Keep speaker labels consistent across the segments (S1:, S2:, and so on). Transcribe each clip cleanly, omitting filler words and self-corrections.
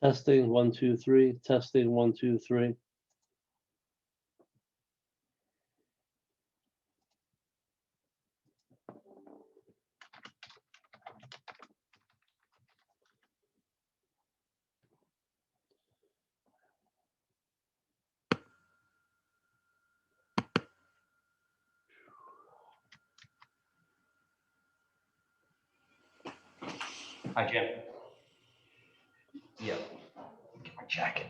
S1: Testing, 1, 2, 3. Testing, 1, 2, 3.
S2: Hi, Jim. Yeah, get my jacket.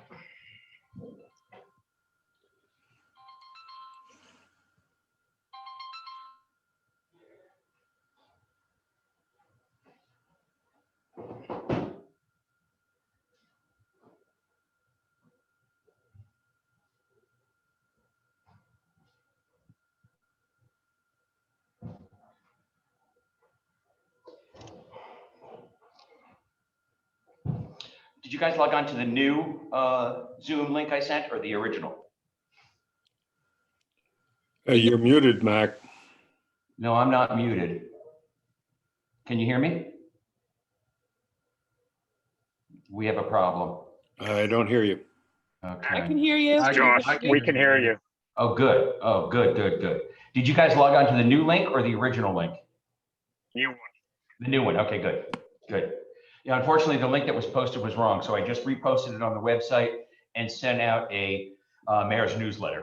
S2: Did you guys log on to the new Zoom link I sent or the original?
S3: Hey, you're muted, Mac.
S2: No, I'm not muted. Can you hear me? We have a problem.
S3: I don't hear you.
S2: Okay.
S4: I can hear you.
S5: Josh, we can hear you.
S2: Oh, good. Oh, good, good, good. Did you guys log on to the new link or the original link?
S5: New one.
S2: The new one. Okay, good, good. Yeah, unfortunately, the link that was posted was wrong, so I just reposted it on the website and sent out a mayor's newsletter.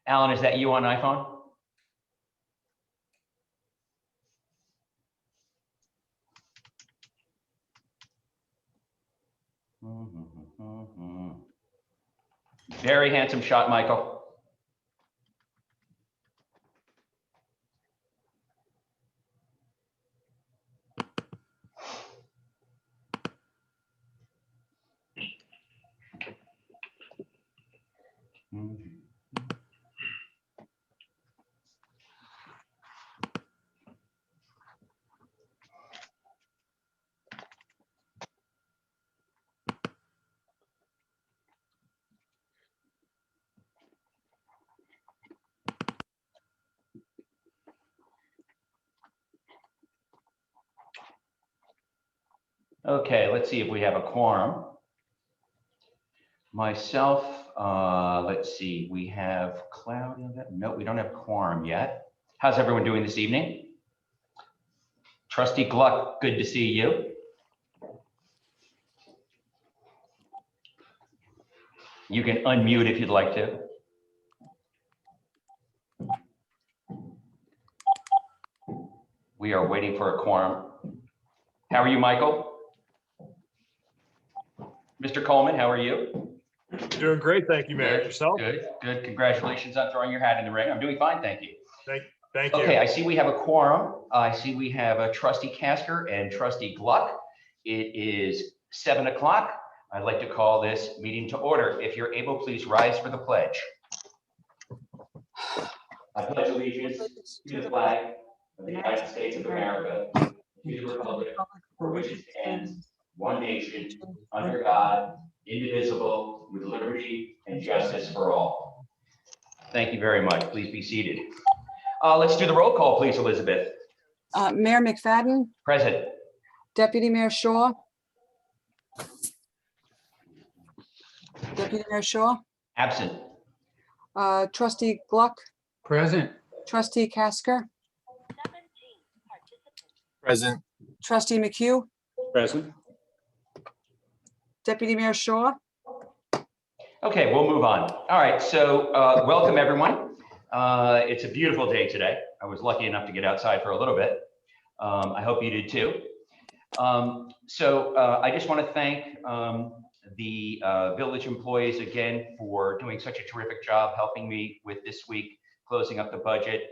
S2: Alan, is that you on iPhone? Very handsome shot, Michael. Okay, let's see if we have a quorum. Myself, let's see, we have Claudia. No, we don't have quorum yet. How's everyone doing this evening? Trustee Gluck, good to see you. You can unmute if you'd like to. We are waiting for a quorum. How are you, Michael? Mr. Coleman, how are you?
S6: Doing great, thank you, Mayor.
S2: Good,
S6: Yourself?
S2: Good, good. Congratulations on throwing your hat in the ring. I'm doing fine, thank you.
S6: Thank you.
S2: Okay, I see we have a quorum. I see we have a Trustee Casker and Trustee Gluck. It is 7 o'clock. I'd like to call this meeting to order. If you're able, please rise for the pledge. I pledge allegiance to the flag of the United States of America, to the republic for which it stands, one nation, under God, indivisible, with liberty and justice for all. Thank you very much. Please be seated. Let's do the roll call, please, Elizabeth.
S4: Mayor McFadden,
S2: Present.
S4: Deputy Mayor Shaw. Deputy Mayor Shaw,
S2: Absent.
S4: Trustee Gluck,
S5: Present.
S4: Trustee Casker,
S5: Present.
S4: Trustee McHugh,
S3: Present.
S4: Deputy Mayor Shaw.
S2: Okay, we'll move on. All right, so welcome everyone. It's a beautiful day today. I was lucky enough to get outside for a little bit. I hope you did too. I just want to thank the village employees again for doing such a terrific job helping me with this week, closing up the budget,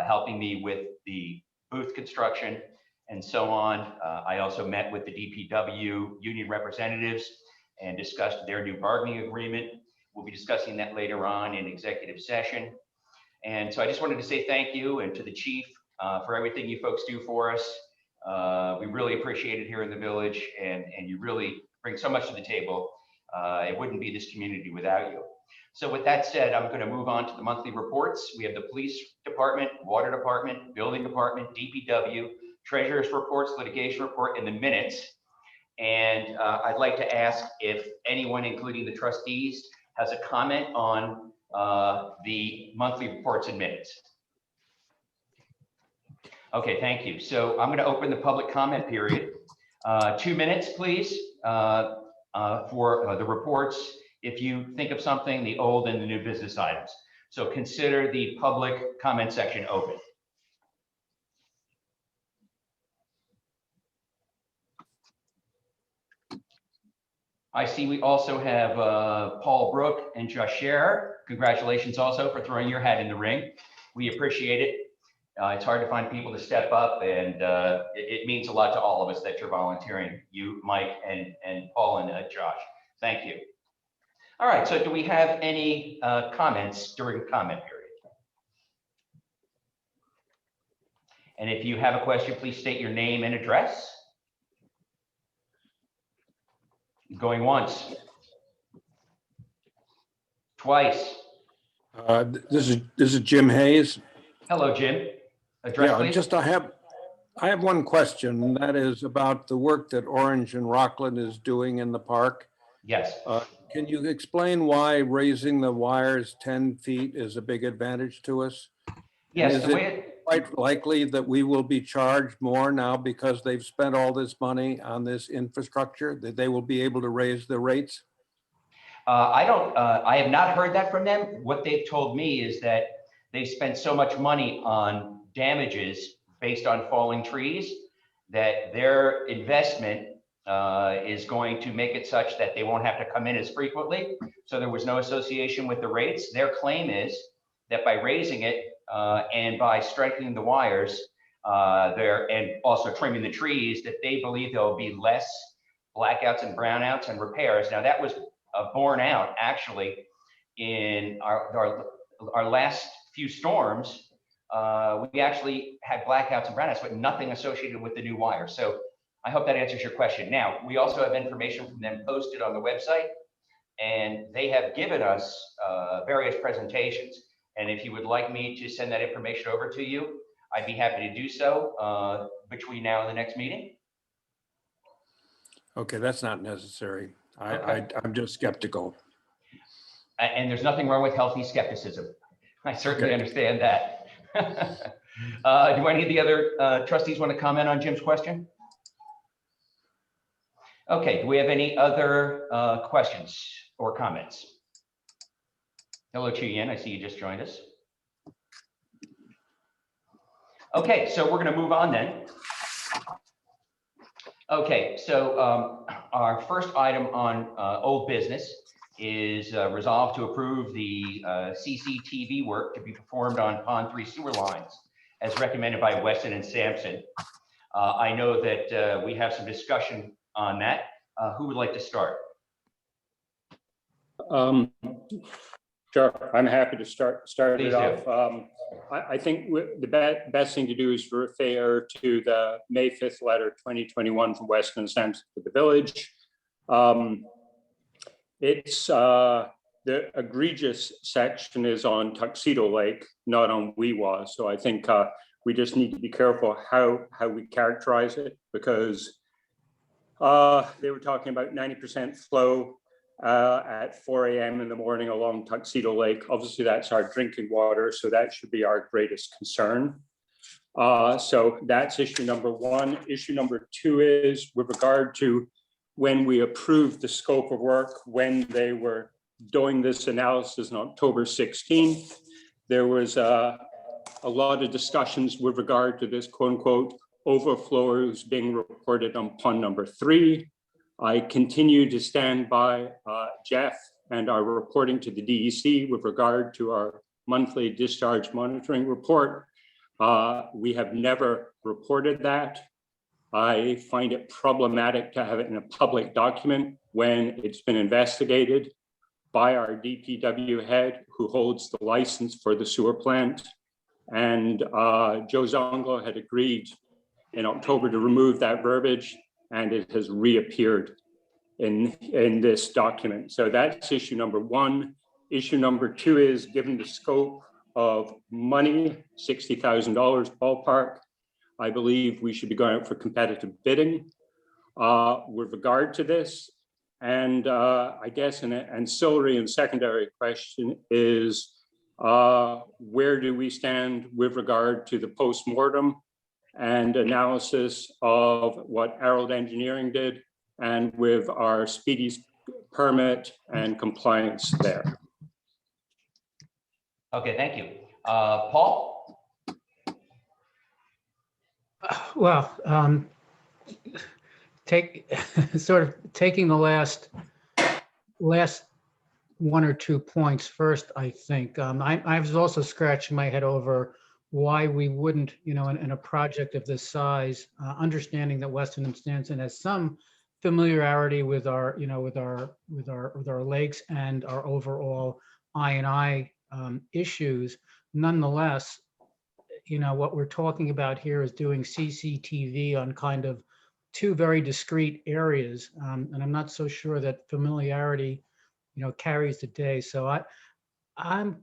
S2: helping me with the booth construction and so on. I also met with the DPW union representatives and discussed their new bargaining agreement. We'll be discussing that later on in executive session. And so I just wanted to say thank you and to the chief for everything you folks do for us. We really appreciate it here in the village, and you really bring so much to the table. It wouldn't be this community without you. So with that said, I'm going to move on to the monthly reports. We have the police department, water department, building department, DPW, treasurer's reports, litigation report, and the minutes. And I'd like to ask if anyone, including the trustees, has a comment on the monthly reports and minutes. Okay, thank you. So I'm going to open the public comment period. 2 minutes, please, for the reports. If you think of something, the old and the new business items. So consider the public comment section open. I see we also have Paul Brook and Josh Scherer. Congratulations also for throwing your hat in the ring. We appreciate it. It's hard to find people to step up, and it means a lot to all of us that you're volunteering, you, Mike, and Paul and Josh. Thank you. All right, so do we have any comments during the comment period? And if you have a question, please state your name and address. Going once. Twice.
S3: This is Jim Hayes.
S2: Hello, Jim. Address,
S3: Yeah,
S2: please.
S3: I have one question, and that is about the work that Orange and Rockland is doing in the park.
S2: Yes.
S3: Can you explain why raising the wires 10 feet is a big advantage to us?
S2: Yes,
S3: Is
S2: the way
S3: it quite likely that we will be charged more now because they've spent all this money on this infrastructure, that they will be able to raise the rates?
S2: I have not heard that from them. What they've told me is that they spent so much money on damages based on falling trees that their investment is going to make it such that they won't have to come in as frequently. So there was no association with the rates. Their claim is that by raising it and by strengthening the wires and also trimming the trees, that they believe there will be less blackouts and brownouts and repairs. Now that was borne out actually in our last few storms. We actually had blackouts and brownouts, but nothing associated with the new wire. So I hope that answers your question. Now, we also have information from them posted on the website, and they have given us various presentations. And if you would like me to send that information over to you, I'd be happy to do so between now and the next meeting.
S3: Okay, that's not necessary.
S2: Okay.
S3: I'm just skeptical.
S2: And there's nothing wrong with healthy skepticism. I certainly
S3: Okay.
S2: understand that. Do any of the other trustees want to comment on Jim's question? Okay, do we have any other questions or comments? Hello, Chi Yin, I see you just joined us. Okay, so we're going to move on then. Okay, so our first item on old business is resolved to approve the CCTV work to be performed on Pond 3 sewer lines as recommended by Weston and Sampson. I know that we have some discussion on that. Who would like to start?
S3: Sure, I'm happy to start
S2: Please
S3: it
S2: do.
S3: off. I think the best thing to do is refer to the May 5th letter 2021 from Weston and Sampson to the village. It's the egregious section is on Tuxedo Lake, not on Weewa. So I think we just need to be careful how we characterize it, because they were talking about 90% flow at 4 a.m. in the morning along Tuxedo Lake. Obviously, that's our drinking water, so that should be our greatest concern. So that's issue number one. Issue number two is with regard to when we approved the scope of work, when they were doing this analysis on October 16th, there was a lot of discussions with regard to this quote unquote overflows being reported on pond number 3. I continue to stand by Jeff and our reporting to the DEC with regard to our monthly discharge monitoring report. We have never reported that. I find it problematic to have it in a public document when it's been investigated by our DPW head who holds the license for the sewer plant. And Joe Zongo had agreed in October to remove that verbiage, and it has reappeared in this document. So that's issue number one. Issue number two is, given the scope of money, $60,000 ballpark, I believe we should be going out for competitive bidding. with regard to this. And I guess an ancillary and secondary question is, where do we stand with regard to the postmortem and analysis of what Arrold Engineering did and with our speedy permit and compliance there?
S2: Okay, thank you. Paul?
S7: Well, sort of taking the last one or 2 points first, I think. I was also scratching my head over why we wouldn't, in a project of this size, understanding that Weston and Sampson has some familiarity with our, with our lakes and our overall I&I issues. Nonetheless, what we're talking about here is doing CCTV on kind of 2 very discrete areas. And I'm not so sure that familiarity, carries the day. So I'm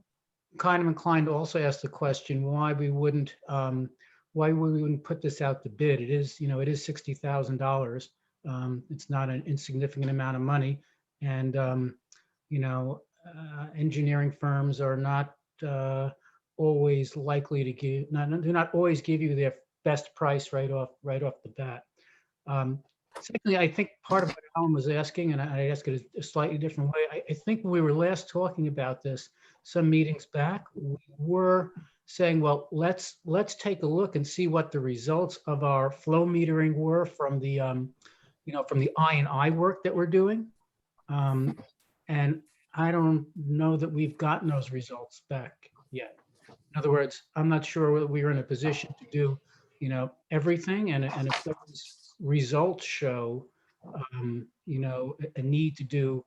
S7: kind of inclined to also ask the question why we wouldn't put this out to bid. It is, it is $60,000. It's not an insignificant amount of money. And, engineering firms are not always likely to do not always give you their best price right off the bat. Secondly, I think part of what Alan was asking, and I ask it a slightly different way, I think when we were last talking about this some meetings back, we were saying, well, let's take a look and see what the results of our flow metering were from the from the I&I work that we're doing. And I don't know that we've gotten those results back yet. In other words, I'm not sure whether we are in a position to do, everything. And if those results show, a need to do,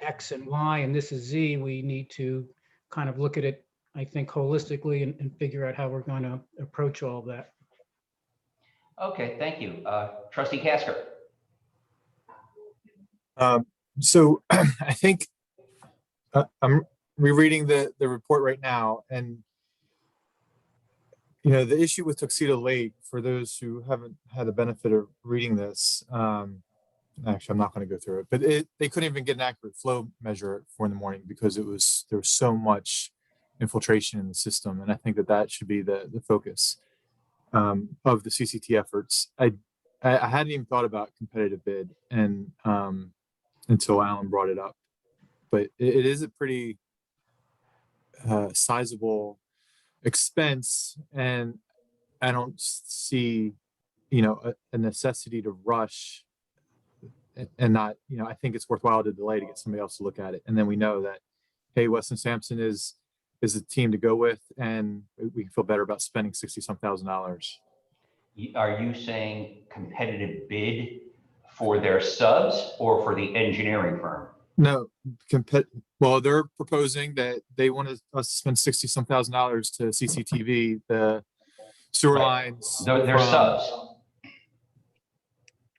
S7: X and Y, and this is Z, we need to kind of look at it, I think, holistically and figure out how we're going to approach all of that.
S2: Okay, thank you. Trustee Casker.
S5: So I think I'm rereading the report right now, and the issue with Tuxedo Lake, for those who haven't had the benefit of reading this, actually I'm not going to go through it, but they couldn't even get an accurate flow measure at 4 in the morning because there was so much infiltration in the system, and I think that should be the focus of the CCT efforts. I hadn't even thought about competitive bid and until Alan brought it up, but it is a pretty sizable expense, and I don't see a necessity to rush and not, I think it's worthwhile to delay to get somebody else to look at it, and then we know that, hey, Weston Sampson is a team to go with, and we can feel better about spending $60-some thousand. Are
S2: you saying competitive bid for their subs or for the engineering firm?
S5: No, well, they're proposing that they want us to spend $60-some thousand to CCTV the sewer lines.
S2: They're subs.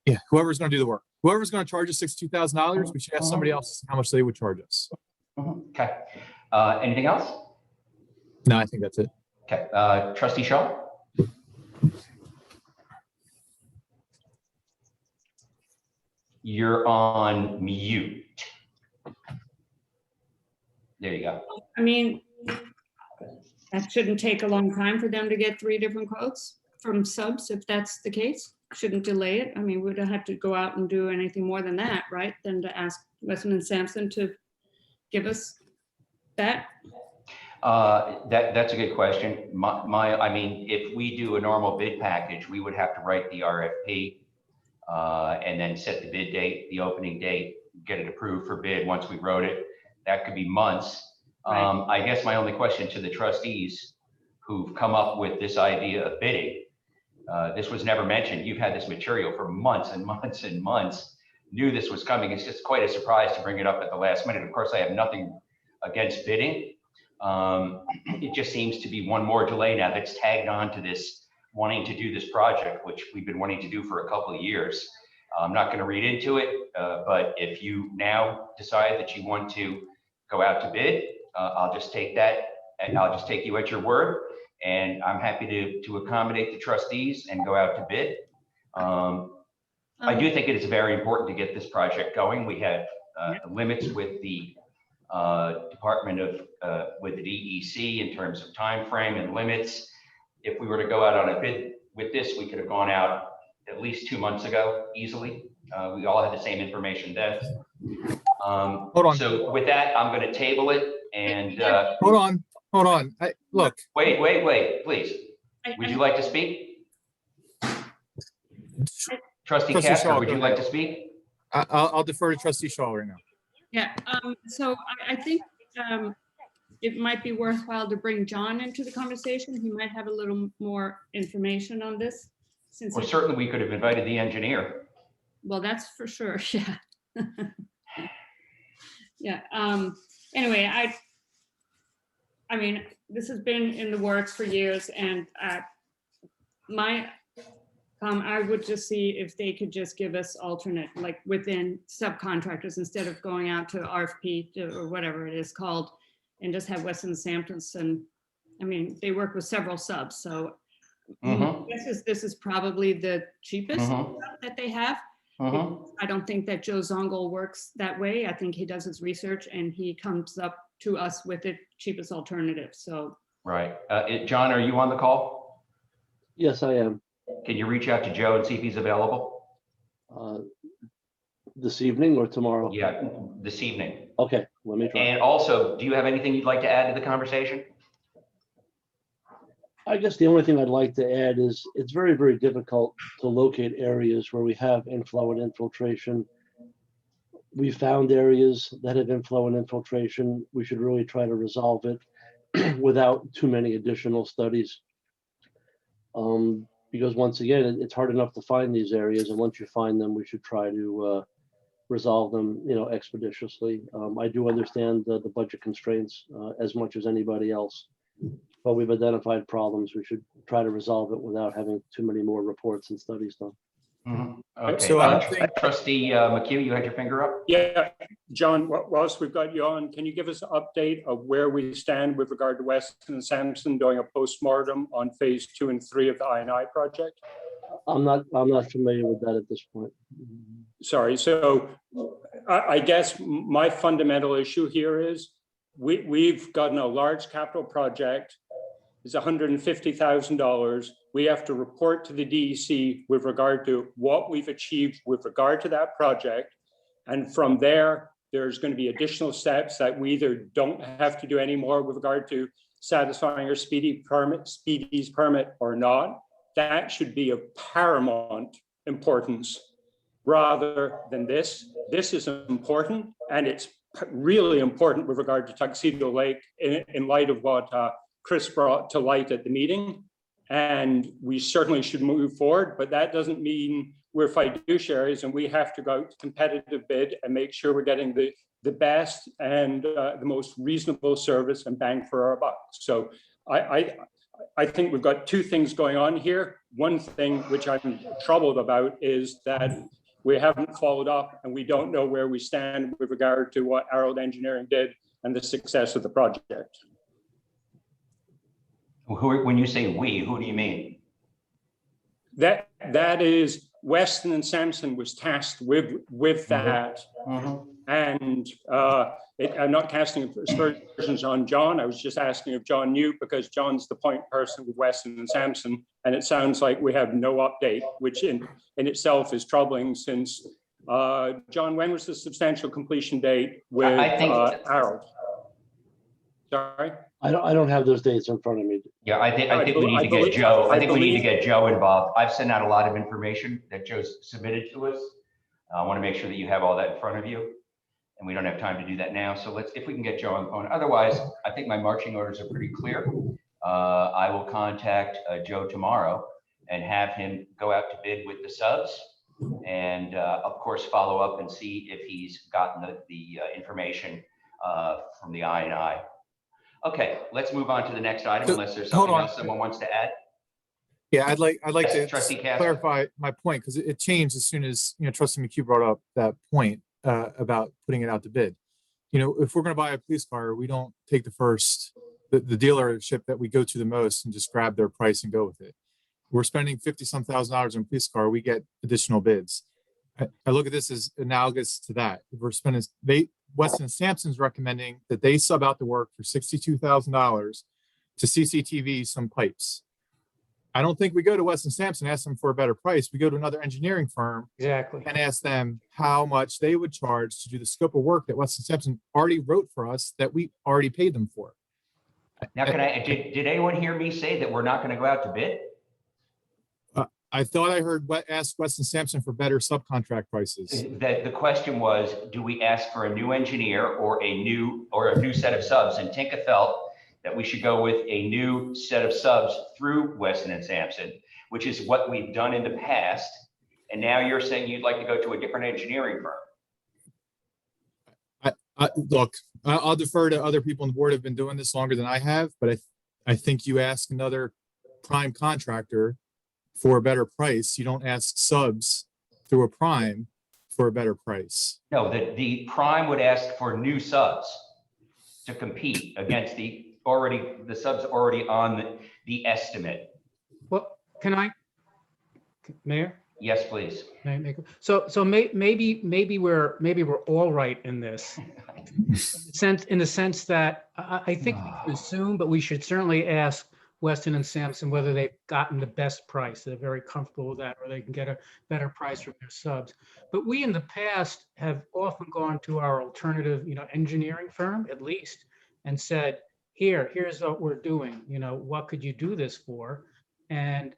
S5: Yeah, whoever's going to do the work. Whoever's going to charge us $62,000, we should ask somebody else how much they would charge us.
S2: Okay. Anything else?
S5: No, I think that's it.
S2: Okay. Trustee Shaw? You're on mute. There you go.
S8: I mean, that shouldn't take a long time for them to get 3 different quotes from subs, if that's the case. Shouldn't delay it. I mean, we don't have to go out and do anything more than that, right? Than to ask Weston and Sampson to give us that.
S2: That's a good question. I mean, if we do a normal bid package, we would have to write the RFP and then set the bid date, the opening date, get it approved for bid once we wrote it. That could be months.
S8: Right.
S2: I guess my only question to the trustees who've come up with this idea of bidding, this was never mentioned. You've had this material for months and months and months, knew this was coming. It's just quite a surprise to bring it up at the last minute. Of course, I have nothing against bidding. It just seems to be one more delay now that's tagged on to this wanting to do this project, which we've been wanting to do for a couple of years. I'm not going to read into it, but if you now decide that you want to go out to bid, I'll just take that, and I'll just take you at your word, and I'm happy to accommodate the trustees and go out to bid. I do think it is very important to get this project going. We have limits with the Department of, with the DEC in terms of time frame and limits. If we were to go out on a bid with this, we could have gone out at least 2 months ago easily. We all had the same information then.
S5: Hold on.
S2: So with that, I'm going to table it and
S5: Hold on. Look,
S2: wait, please. Would you like to speak? Trustee
S5: Trustee
S2: Casper,
S5: Shaw,
S2: would
S5: go
S2: you like
S5: ahead.
S2: to speak?
S5: I'll defer to Trustee Shaw right now.
S8: Yeah, so I think it might be worthwhile to bring John into the conversation. He might have a little more information on this. Since
S2: Well,
S8: he-
S2: certainly we could have invited the engineer.
S8: Well, that's for sure, yeah. Yeah, anyway, I mean, this has been in the works for years and I would just see if they could just give us alternate, like within subcontractors, instead of going out to RFP or whatever it is called, and just have Weston and Sampson. I mean, they work with several subs, so
S2: Mhm.
S8: this is probably the cheapest
S2: Mhm.
S8: that they have.
S2: Mhm.
S8: I don't think that Joe Zongel works that way. I think he does his research and he comes up to us with the cheapest alternative. So
S2: Right. John, are you on the call?
S1: Yes, I am.
S2: Can you reach out to Joe and see if he's available?
S1: This evening or tomorrow?
S2: Yeah, this evening.
S1: Okay, let me try.
S2: And also, do you have anything you'd like to add to the conversation?
S1: I guess the only thing I'd like to add is it's very, very difficult to locate areas where we have inflow and infiltration. We found areas that have inflow and infiltration. We should really try to resolve it without too many additional studies. Because once again, it's hard enough to find these areas, and once you find them, we should try to resolve them, expeditiously. I do understand the budget constraints as much as anybody else, but we've identified problems. We should try to resolve it without having too many more reports and studies done.
S2: Okay.
S5: So I don't think-
S2: Trustee McHugh, you had your finger up?
S3: Yeah, John, whilst we've got you on, can you give us an update of where we stand with regard to Weston and Sampson doing a postmortem on phase 2 and 3 of the I&I project?
S1: I'm not familiar with that at this point.
S3: Sorry, so I guess my fundamental issue here is we've gotten a large capital project. It's $150,000. We have to report to the DEC with regard to what we've achieved with regard to that project. And from there, there's going to be additional steps that we either don't have to do anymore with regard to satisfying our Speedy's permit or not. That should be of paramount importance rather than this. This is important, and it's really important with regard to Tuxedo Lake in light of what Chris brought to light at the meeting. And we certainly should move forward, but that doesn't mean we're fiduciaries and we have to go out to competitive bid and make sure we're getting the best and the most reasonable service and bang for our buck. So I think we've got two things going on here. One thing which I'm troubled about is that we haven't followed up and we don't know where we stand with regard to what Arrold Engineering did and the success of the project.
S2: When you say we, who do you mean?
S3: That is, Weston and Sampson was tasked with that. And I'm not casting aspersions on John. I was just asking if John knew, because John's the point person with Weston and Sampson. And it sounds like we have no update, which in itself is troubling since, John, when was the substantial completion date with
S2: I think-
S3: Arrold? Sorry?
S1: I don't have those dates in front of me.
S2: Yeah, I think we need to get Joe. I think we need to get Joe involved. I've sent out a lot of information that Joe's submitted to us. I want to make sure that you have all that in front of you. And we don't have time to do that now. So if we can get Joe on the phone. Otherwise, I think my marching orders are pretty clear. I will contact Joe tomorrow and have him go out to bid with the subs. And of course, follow up and see if he's gotten the information from the I&I. Okay, let's move on to the next item
S5: So,
S2: unless there's
S5: hold
S2: something
S5: on.
S2: else someone wants to add.
S5: Yeah, I'd like
S2: Yes,
S5: to
S2: Trustee Casper.
S5: clarify my point, because it changed as soon as, Trustee McHugh brought up that point about putting it out to bid. If we're going to buy a police car, we don't take the dealership that we go to the most and just grab their price and go with it. We're spending $50-some thousand in a police car, we get additional bids. I look at this as analogous to that. We're spending, Weston Sampson's recommending that they sub out the work for $62,000 to CCTV some pipes. I don't think we go to Weston Sampson and ask them for a better price. We go to another engineering firm
S7: Exactly.
S5: and ask them how much they would charge to do the scope of work that Weston Sampson already wrote for us that we already paid them for.
S2: Now, did anyone hear me say that we're not going to go out to bid?
S5: I thought I heard ask Weston Sampson for better subcontract prices.
S2: That the question was, do we ask for a new engineer or a new set of subs? And Tinka felt that we should go with a new set of subs through Weston and Sampson, which is what we've done in the past. And now you're saying you'd like to go to a different engineering firm.
S5: Look, I'll defer to other people on the board who have been doing this longer than I have, but I think you ask another prime contractor for a better price. You don't ask subs through a prime for a better price.
S2: No, the prime would ask for new subs to compete against the subs already on the estimate.
S7: Well, can I, Mayor?
S2: Yes, please.
S7: May I make- So maybe we're all right in this. In the sense that I think we can assume, but we should certainly ask Weston and Sampson whether they've gotten the best price. They're very comfortable with that, or they can get a better price from their subs. But we in the past have often gone to our alternative, engineering firm at least, and said, here's what we're doing. What could you do this for? And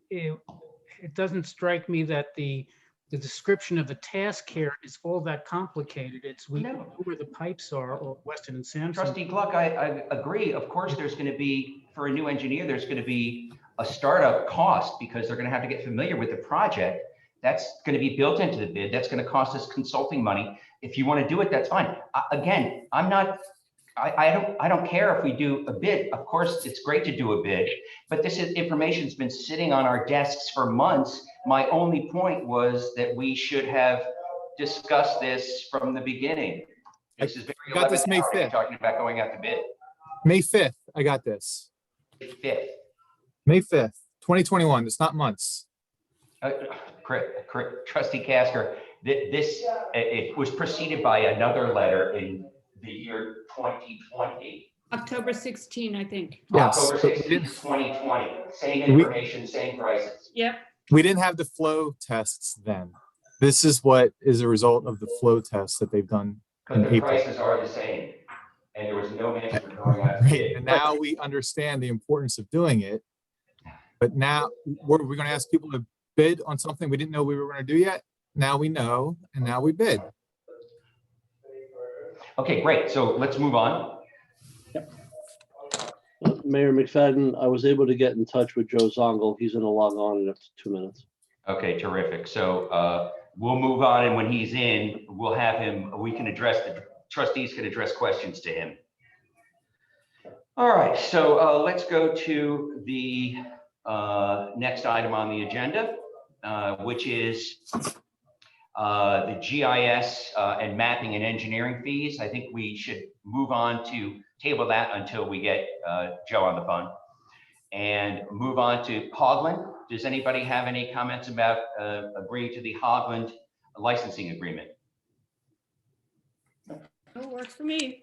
S7: it doesn't strike me that the description of the task here is all that complicated. It's we know where the pipes are, or Weston and Sampson.
S2: Trustee Gluck, I agree. Of course, there's going to be, for a new engineer, there's going to be a startup cost because they're going to have to get familiar with the project. That's going to be built into the bid. That's going to cost us consulting money. If you want to do it, that's fine. Again, I don't care if we do a bid. Of course, it's great to do a bid, but information's been sitting on our desks for months. My only point was that we should have discussed this from the beginning. This is very
S5: got this May 5th.
S2: Talking about going out to bid.
S5: May 5th, I got this.
S2: 5th.
S5: May 5th, 2021. It's not months.
S2: Trustee Casker, it was preceded by another letter in the year 2020.
S8: October 16, I think.
S5: Yes.
S2: October 16, 2020. Same information, same prices.
S8: Yep.
S5: We didn't have the flow tests then. This is what is a result of the flow tests that they've done
S2: But
S5: in
S2: the
S5: April.
S2: prices are the same. And there was no mention of going out to
S5: Right,
S2: bid.
S5: and now we understand the importance of doing it. But now we're going to ask people to bid on something we didn't know we were going to do yet. Now we know, and now we bid.
S2: Okay, great. So let's move on.
S1: Mayor McFadden, I was able to get in touch with Joe Zongel. He's going to log on in up to 2 minutes.
S2: Okay, terrific. So we'll move on, and when he's in, we'll have him, the trustees can address questions to him. All right, so let's go to the next item on the agenda, which is the GIS and mapping and engineering fees. I think we should move on to table that until we get Joe on the phone and move on to Hogland. Does anybody have any comments about agreeing to the Hogland licensing agreement?
S8: Oh, works for me.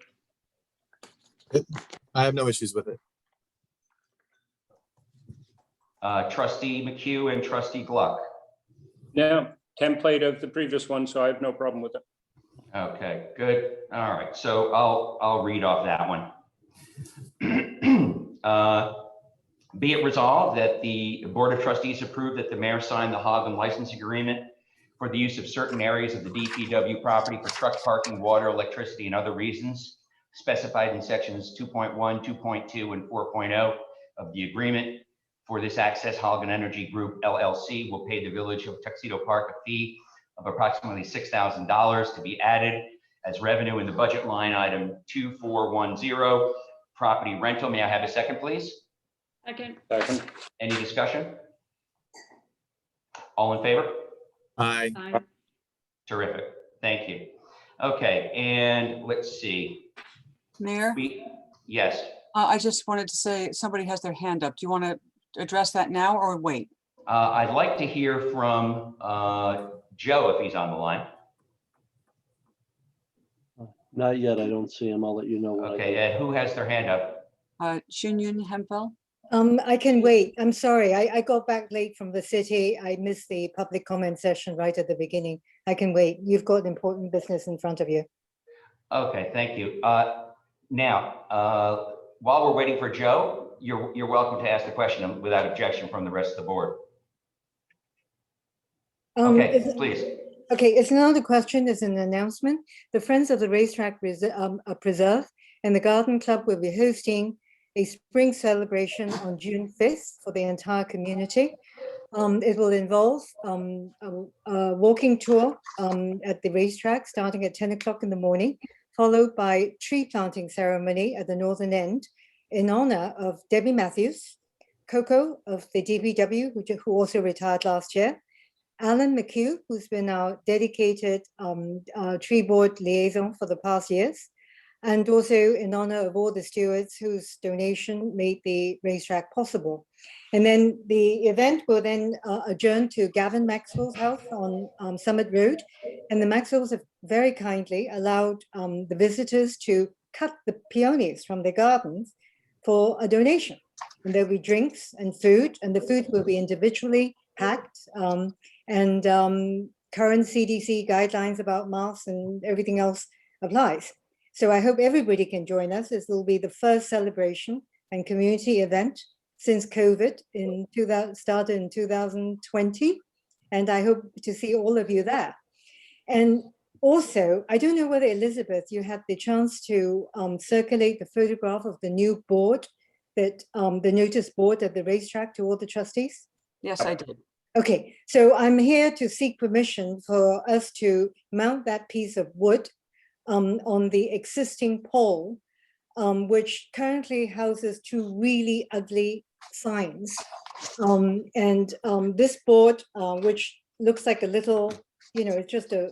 S5: I have no issues with it.
S2: Trustee McHugh and Trustee Gluck.
S3: No, template of the previous one, so I have no problem with it.
S2: Okay, good. All right, so I'll read off that one. Be it resolved that the Board of Trustees approve that the mayor sign the Hogland license agreement for the use of certain areas of the DPW property for truck parking, water, electricity, and other reasons specified in sections 2.1, 2.2, and 4.0 of the agreement. For this access, Hogland Energy Group LLC will pay the Village of Tuxedo Park a fee of approximately $6,000 to be added as revenue in the budget line item 2410, property rental. May I have a second, please?
S8: Second.
S3: Second.
S2: Any discussion? All in favor?
S5: Aye.
S8: Aye.
S2: Terrific. Thank you. Okay, and let's see.
S4: Mayor,
S2: Yes,
S4: I just wanted to say, somebody has their hand up. Do you want to address that now or wait?
S2: I'd like to hear from Joe if he's on the line.
S1: Not yet. I don't see him. I'll let you know. when I
S2: Okay,
S1: do.
S2: and who has their hand up?
S4: Shunyun Hempel?
S9: I can wait. I'm sorry. I got back late from the city. I missed the public comment session right at the beginning. I can wait. You've got important business in front of you.
S2: Okay, thank you. Now, while we're waiting for Joe, you're welcome to ask the question without objection from the rest of the board. Okay, please.
S9: Okay, it's not a question, it's an announcement. The Friends of the Racetrack Preserve and the Garden Club will be hosting a spring celebration on June 5th for the entire community. It will involve a walking tour at the racetrack starting at 10 o'clock in the morning, followed by tree planting ceremony at the northern end in honor of Debbie Matthews, Coco of the DPW, who also retired last year, Alan McHugh, who's been our dedicated tree board liaison for the past years, and also in honor of all the stewards whose donation made the racetrack possible. And then the event will then adjourn to Gavin Maxwell's house on Summit Road. And the Maxwells have very kindly allowed the visitors to cut the peonies from their gardens for a donation. And there'll be drinks and the food will be individually packed. And current CDC guidelines about masks and everything else applies. So I hope everybody can join us. This will be the first celebration and community event since COVID started in 2020. And I hope to see all of you there. And also, I don't know whether Elizabeth, you had the chance to circulate the photograph of the new board, that the notice board at the racetrack to all the trustees.
S4: Yes, I did.
S9: Okay, so I'm here to seek permission for us to mount that piece of wood on the existing pole, which currently houses two really ugly signs. This board, which looks like a little, it's just a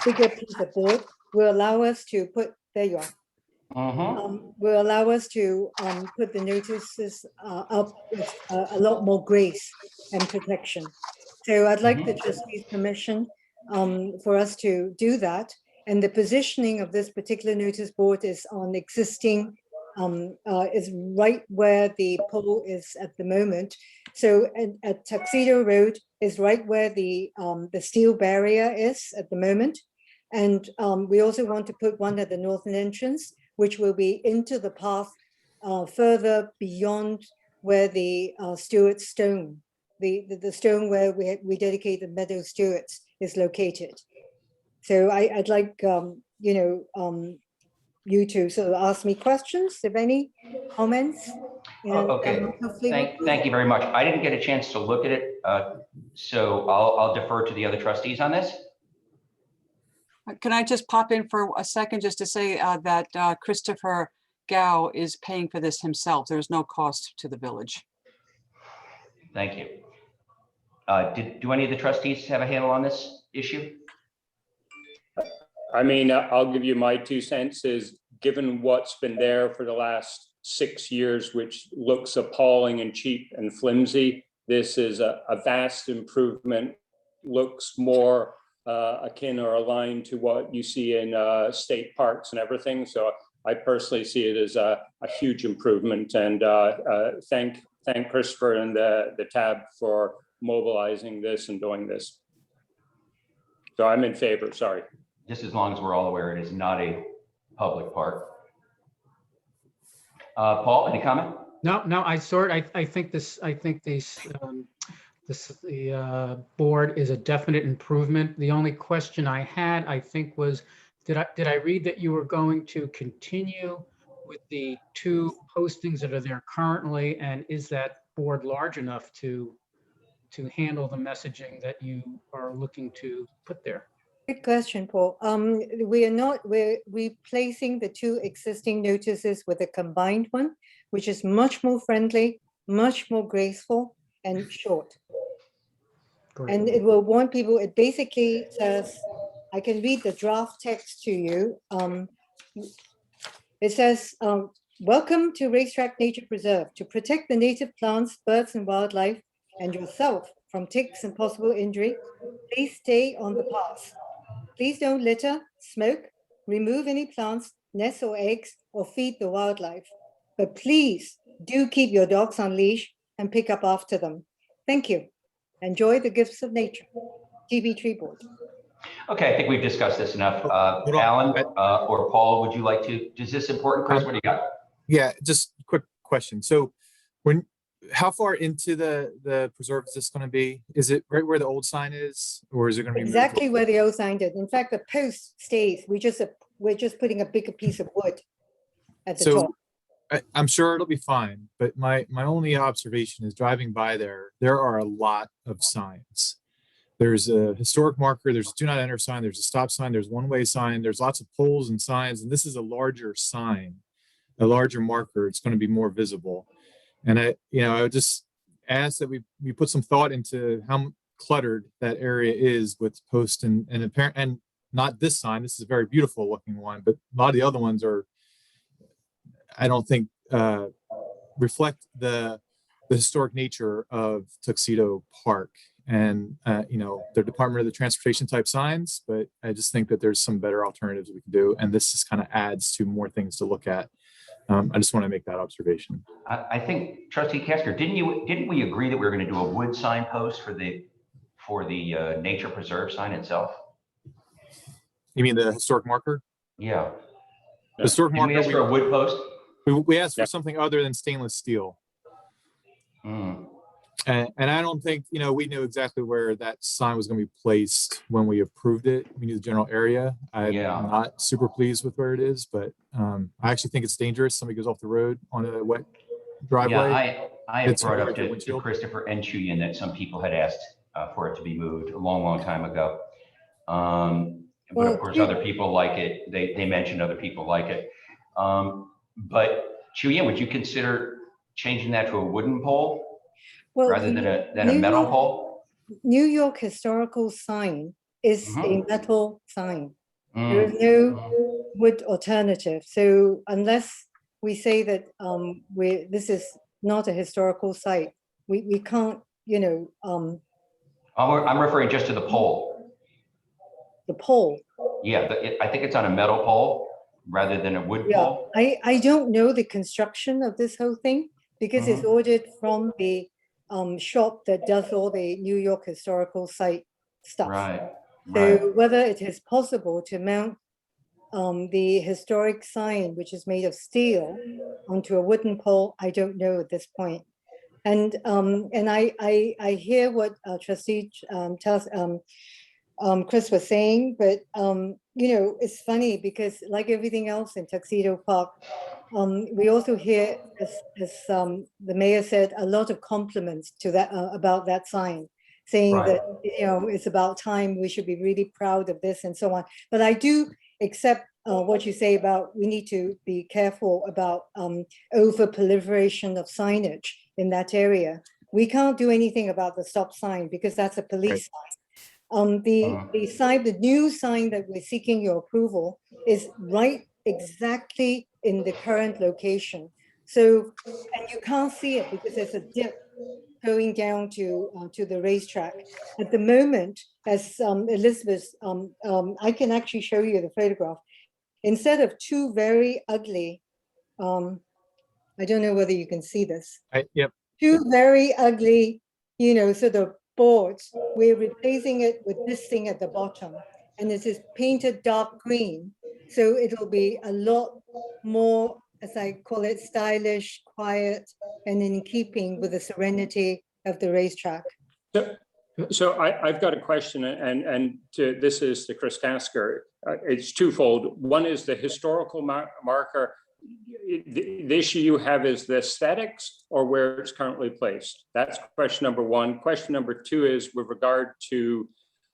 S9: bigger piece of board, will allow us to put, there you are. Will allow us to put the notices up with a lot more grace and protection. So I'd like the trustees' permission for us to do that. And the positioning of this particular notice board is on existing, is right where the pole is at the moment. So at Tuxedo Road is right where the steel barrier is at the moment. And we also want to put one at the northern entrance, which will be into the path further beyond where the Stewart Stone, the stone where we dedicate the Meadow Stewarts is located. So I'd like, you to sort of ask me questions, if any comments.
S2: Okay, thank you very much. I didn't get a chance to look at it, so I'll defer to the other trustees on this.
S4: Can I just pop in for a second just to say that Christopher Gao is paying for this himself. There's no cost to the village.
S2: Thank you. Do any of the trustees have a handle on this issue?
S3: I mean, I'll give you my 2 cents is, given what's been there for the last 6 years, which looks appalling and cheap and flimsy, this is a vast improvement, looks more akin or aligned to what you see in state parks and everything. So I personally see it as a huge improvement, and thank Christopher and the TAB for mobilizing this and doing this. So I'm in favor, sorry.
S2: Just as long as we're all aware it is not a public park. Paul, any comment?
S7: No, I saw it. I think the board is a definite improvement. The only question I had, I think, was, did I read that you were going to continue with the 2 postings that are there currently, and is that board large enough to handle the messaging that you are looking to put there?
S9: Good question, Paul. We're replacing the 2 existing notices with a combined one, which is much more friendly, much more graceful, and short.
S7: Great.
S9: And it will warn people. It basically says, I can read the draft text to you. It says, welcome to Racetrack Nature Preserve. To protect the native plants, birds, and wildlife, and yourself from ticks and possible injury, please stay on the path. Please don't litter, smoke, remove any plants, nests or eggs, or feed the wildlife. But please do keep your dogs on leash and pick up after them. Thank you. Enjoy the gifts of nature. TV Tree Board.
S2: Okay, I think we've discussed this enough.
S5: Hold on.
S2: Alan or Paul, would you like to, is this important? Chris, what do you got?
S5: Yeah, just quick question. So how far into the preserve is this going to be? Is it right where the old sign is, or is it going to be moved?
S9: Exactly where the old sign did. In fact, the post stays. We're just putting a bigger piece of wood at the top.
S5: I'm sure it'll be fine, but my only observation is driving by there are a lot of signs. There's a historic marker, there's a do not enter sign, there's a stop sign, there's one-way sign, there's lots of poles and signs, and this is a larger sign, a larger marker. It's going to be more visible. And I would just ask that we put some thought into how cluttered that area is with posts and apparent, and not this sign. This is a very beautiful looking one, but a lot of the other ones are, I don't think, reflect the historic nature of Tuxedo Park. And they're Department of the Transportation type signs, but I just think that there's some better alternatives we can do, and this just kind of adds to more things to look at. I just want to make that observation.
S2: I think, Trustee Kasker, didn't we agree that we were going to do a wood signpost for the nature preserve sign itself?
S5: You mean the historic marker?
S2: Yeah.
S5: The historic
S2: Didn't we
S5: marker.
S2: ask for a wood post?
S5: We asked for something other than stainless steel. And I don't think, we knew exactly where that sign was going to be placed when we approved it. We knew the general area. I'm not super pleased with where it is, but I actually think it's dangerous. Somebody goes off the road on a wet driveway.
S2: Yeah, I had brought up to Christopher and Chuyan that some people had asked for it to be moved a long, long time ago. But of course, other people like it. They mentioned other people like it. But Chuyan, would you consider changing that to a wooden pole?
S9: Well,
S2: rather than a metal pole?
S9: New York historical sign is a metal sign. There is no wood alternative. So unless we say that this is not a historical site, we can't,
S2: I'm referring just to the pole.
S9: The pole.
S2: Yeah, I think it's on a metal pole rather than a wood pole.
S9: I don't know the construction of this whole thing because it's ordered from the shop that does all the New York historical site stuff.
S2: Right.
S9: So whether it is possible to mount the historic sign, which is made of steel, onto a wooden pole, I don't know at this point. And I hear what Trustee Chris was saying, but it's funny because like everything else in Tuxedo Park, we also hear, as the mayor said, a lot of compliments to that about that sign, saying that it's about time, we should be really proud of this and so on. But I do accept what you say about we need to be careful about over proliferation of signage in that area. We can't do anything about the stop sign because that's a police sign. The sign, the new sign that we're seeking your approval is right exactly in the current location. So, and you can't see it because there's a dip going down to the racetrack. At the moment, as Elizabeth, I can actually show you the photograph. Instead of two very ugly, I don't know whether you can see this.
S5: Yep.
S9: Two very ugly, sort of boards. We're replacing it with this thing at the bottom, and this is painted dark green. So it'll be a lot more, as I call it, stylish, quiet, and in keeping with the serenity of the racetrack.
S3: So I've got a question, and this is to Chris Kasker. It's twofold. One is the historical marker. The issue you have is the aesthetics or where it's currently placed. That's question number one. Question number two is with regard to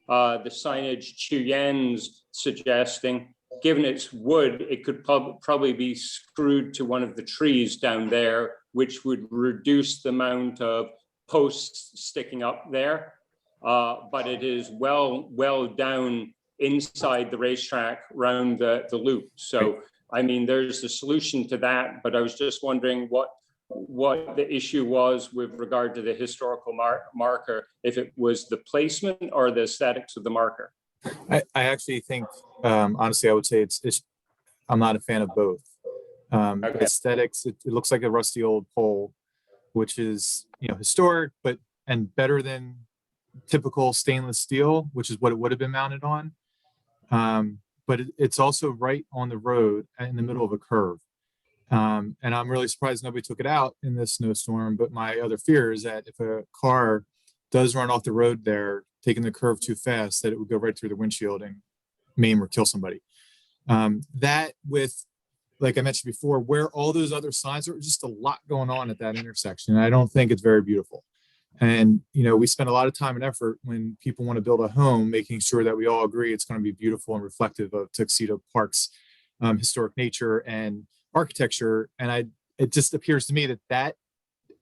S3: the signage Chuyan's suggesting. Given it's wood, it could probably be screwed to one of the trees down there, which would reduce the amount of posts sticking up there. But it is well down inside the racetrack around the loop. So, I mean, there's a solution to that, but I was just wondering what what the issue was with regard to the historical marker, if it was the placement or the aesthetics of the marker.
S5: I actually think, honestly, I would say it's I'm not a fan of both.
S3: Okay.
S5: Aesthetics, it looks like a rusty old pole, which is, historic, and better than typical stainless steel, which is what it would have been mounted on. But it's also right on the road in the middle of a curve. And I'm really surprised nobody took it out in this snowstorm. But my other fear is that if a car does run off the road there, taking the curve too fast, that it would go right through the windshield and maim or kill somebody. That with, like I mentioned before, where all those other signs are, just a lot going on at that intersection. And I don't think it's very beautiful. And, we spend a lot of time and effort when people want to build a home, making sure that we all agree it's going to be beautiful and reflective of Tuxedo Park's historic nature and architecture. And it just appears to me that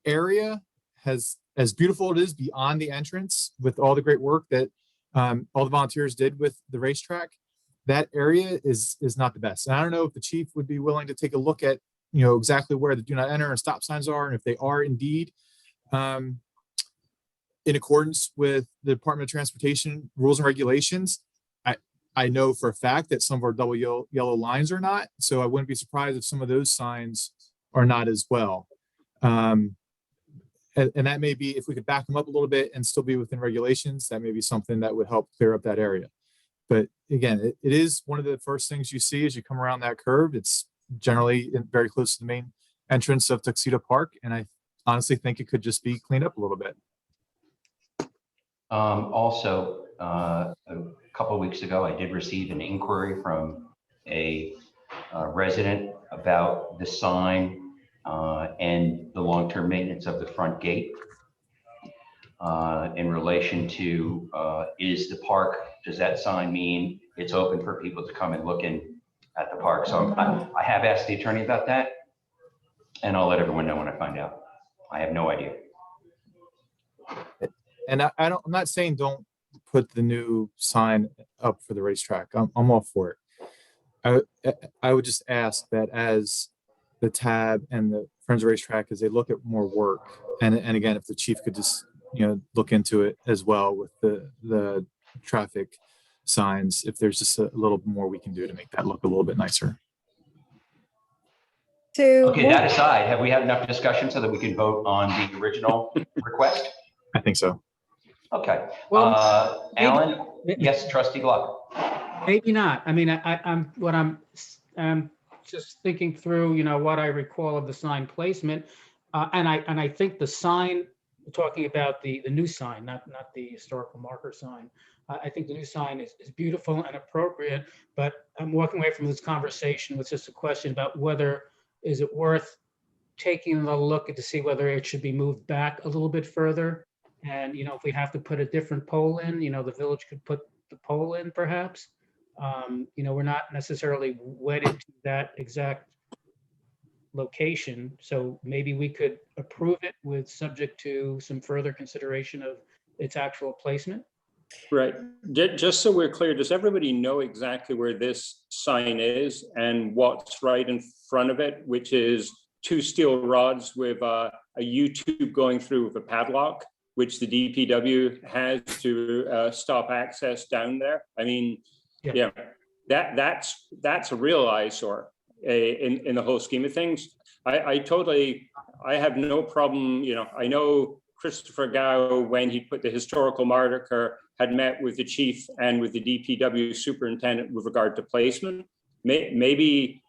S5: area has, as beautiful it is beyond the entrance, with all the great work that all the volunteers did with the racetrack, that area is not the best. And I don't know if the chief would be willing to take a look at, exactly where the do not enter and stop signs are, and if they are indeed in accordance with the Department of Transportation rules and regulations. I know for a fact that some of our double yellow lines are not, so I wouldn't be surprised if some of those signs are not as well. And that may be, if we could back them up a little bit and still be within regulations, that may be something that would help clear up that area. But again, it is one of the first things you see as you come around that curve. It's generally very close to the main entrance of Tuxedo Park, and I honestly think it could just be cleaned up a little bit.
S2: Also, a couple of weeks ago, I did receive an inquiry from a resident about the sign and the long-term maintenance of the front gate in relation to is the park, does that sign mean it's open for people to come and look in at the park? So I have asked the attorney about that, and I'll let everyone know when I find out. I have no idea.
S5: And I'm not saying don't put the new sign up for the racetrack. I'm all for it. I would just ask that as the TAB and the Friends of Racetrack, as they look at more work, and again, if the chief could just look into it as well with the traffic signs, if there's just a little more we can do to make that look a little bit nicer.
S9: So
S2: Okay, that aside, have we had enough discussion so that we can vote on the original request?
S5: I think so.
S2: Okay.
S7: Well,
S2: Alan, yes, Trustee Gluck.
S7: Maybe not. I mean, I'm just thinking through, what I recall of the sign placement. And I think the sign, talking about the new sign, not the historical marker sign. I think the new sign is beautiful and appropriate, but I'm walking away from this conversation with just a question about whether is it worth taking a look to see whether it should be moved back a little bit further. And, if we have to put a different pole in, the village could put the pole in perhaps. We're not necessarily wedded to that exact location. So maybe we could approve it with subject to some further consideration of its actual placement.
S3: Right. Just so we're clear, does everybody know exactly where this sign is and what's right in front of it, which is 2 steel rods with a U-tube going through with a padlock, which the DPW has to stop access down there? I mean, yeah, that's a real eyesore in the whole scheme of things. I have no problem, I know Christopher Gao, when he put the historical marker, had met with the chief and with the DPW superintendent with regard to placement. Maybe,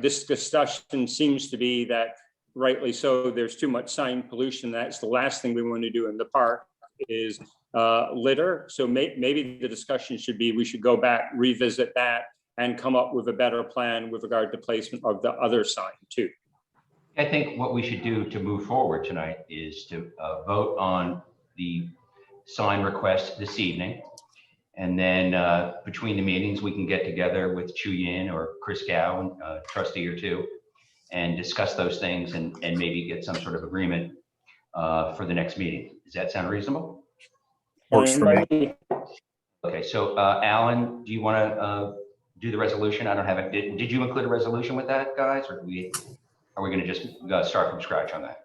S3: this discussion seems to be that, rightly so, there's too much sign pollution. That's the last thing we want to do in the park is litter. So maybe the discussion should be, we should go back, revisit that, and come up with a better plan with regard to placement of the other sign too.
S2: I think what we should do to move forward tonight is to vote on the sign request this evening. And then between the meetings, we can get together with Chu Yin or Chris Gao, trustee or two, and discuss those things and maybe get some sort of agreement for the next meeting. Does that sound reasonable?
S5: Works for me.
S2: Okay, so Alan, do you want to do the resolution? I don't have it. Did you include a resolution with that, guys, or do we are we going to just start from scratch on that?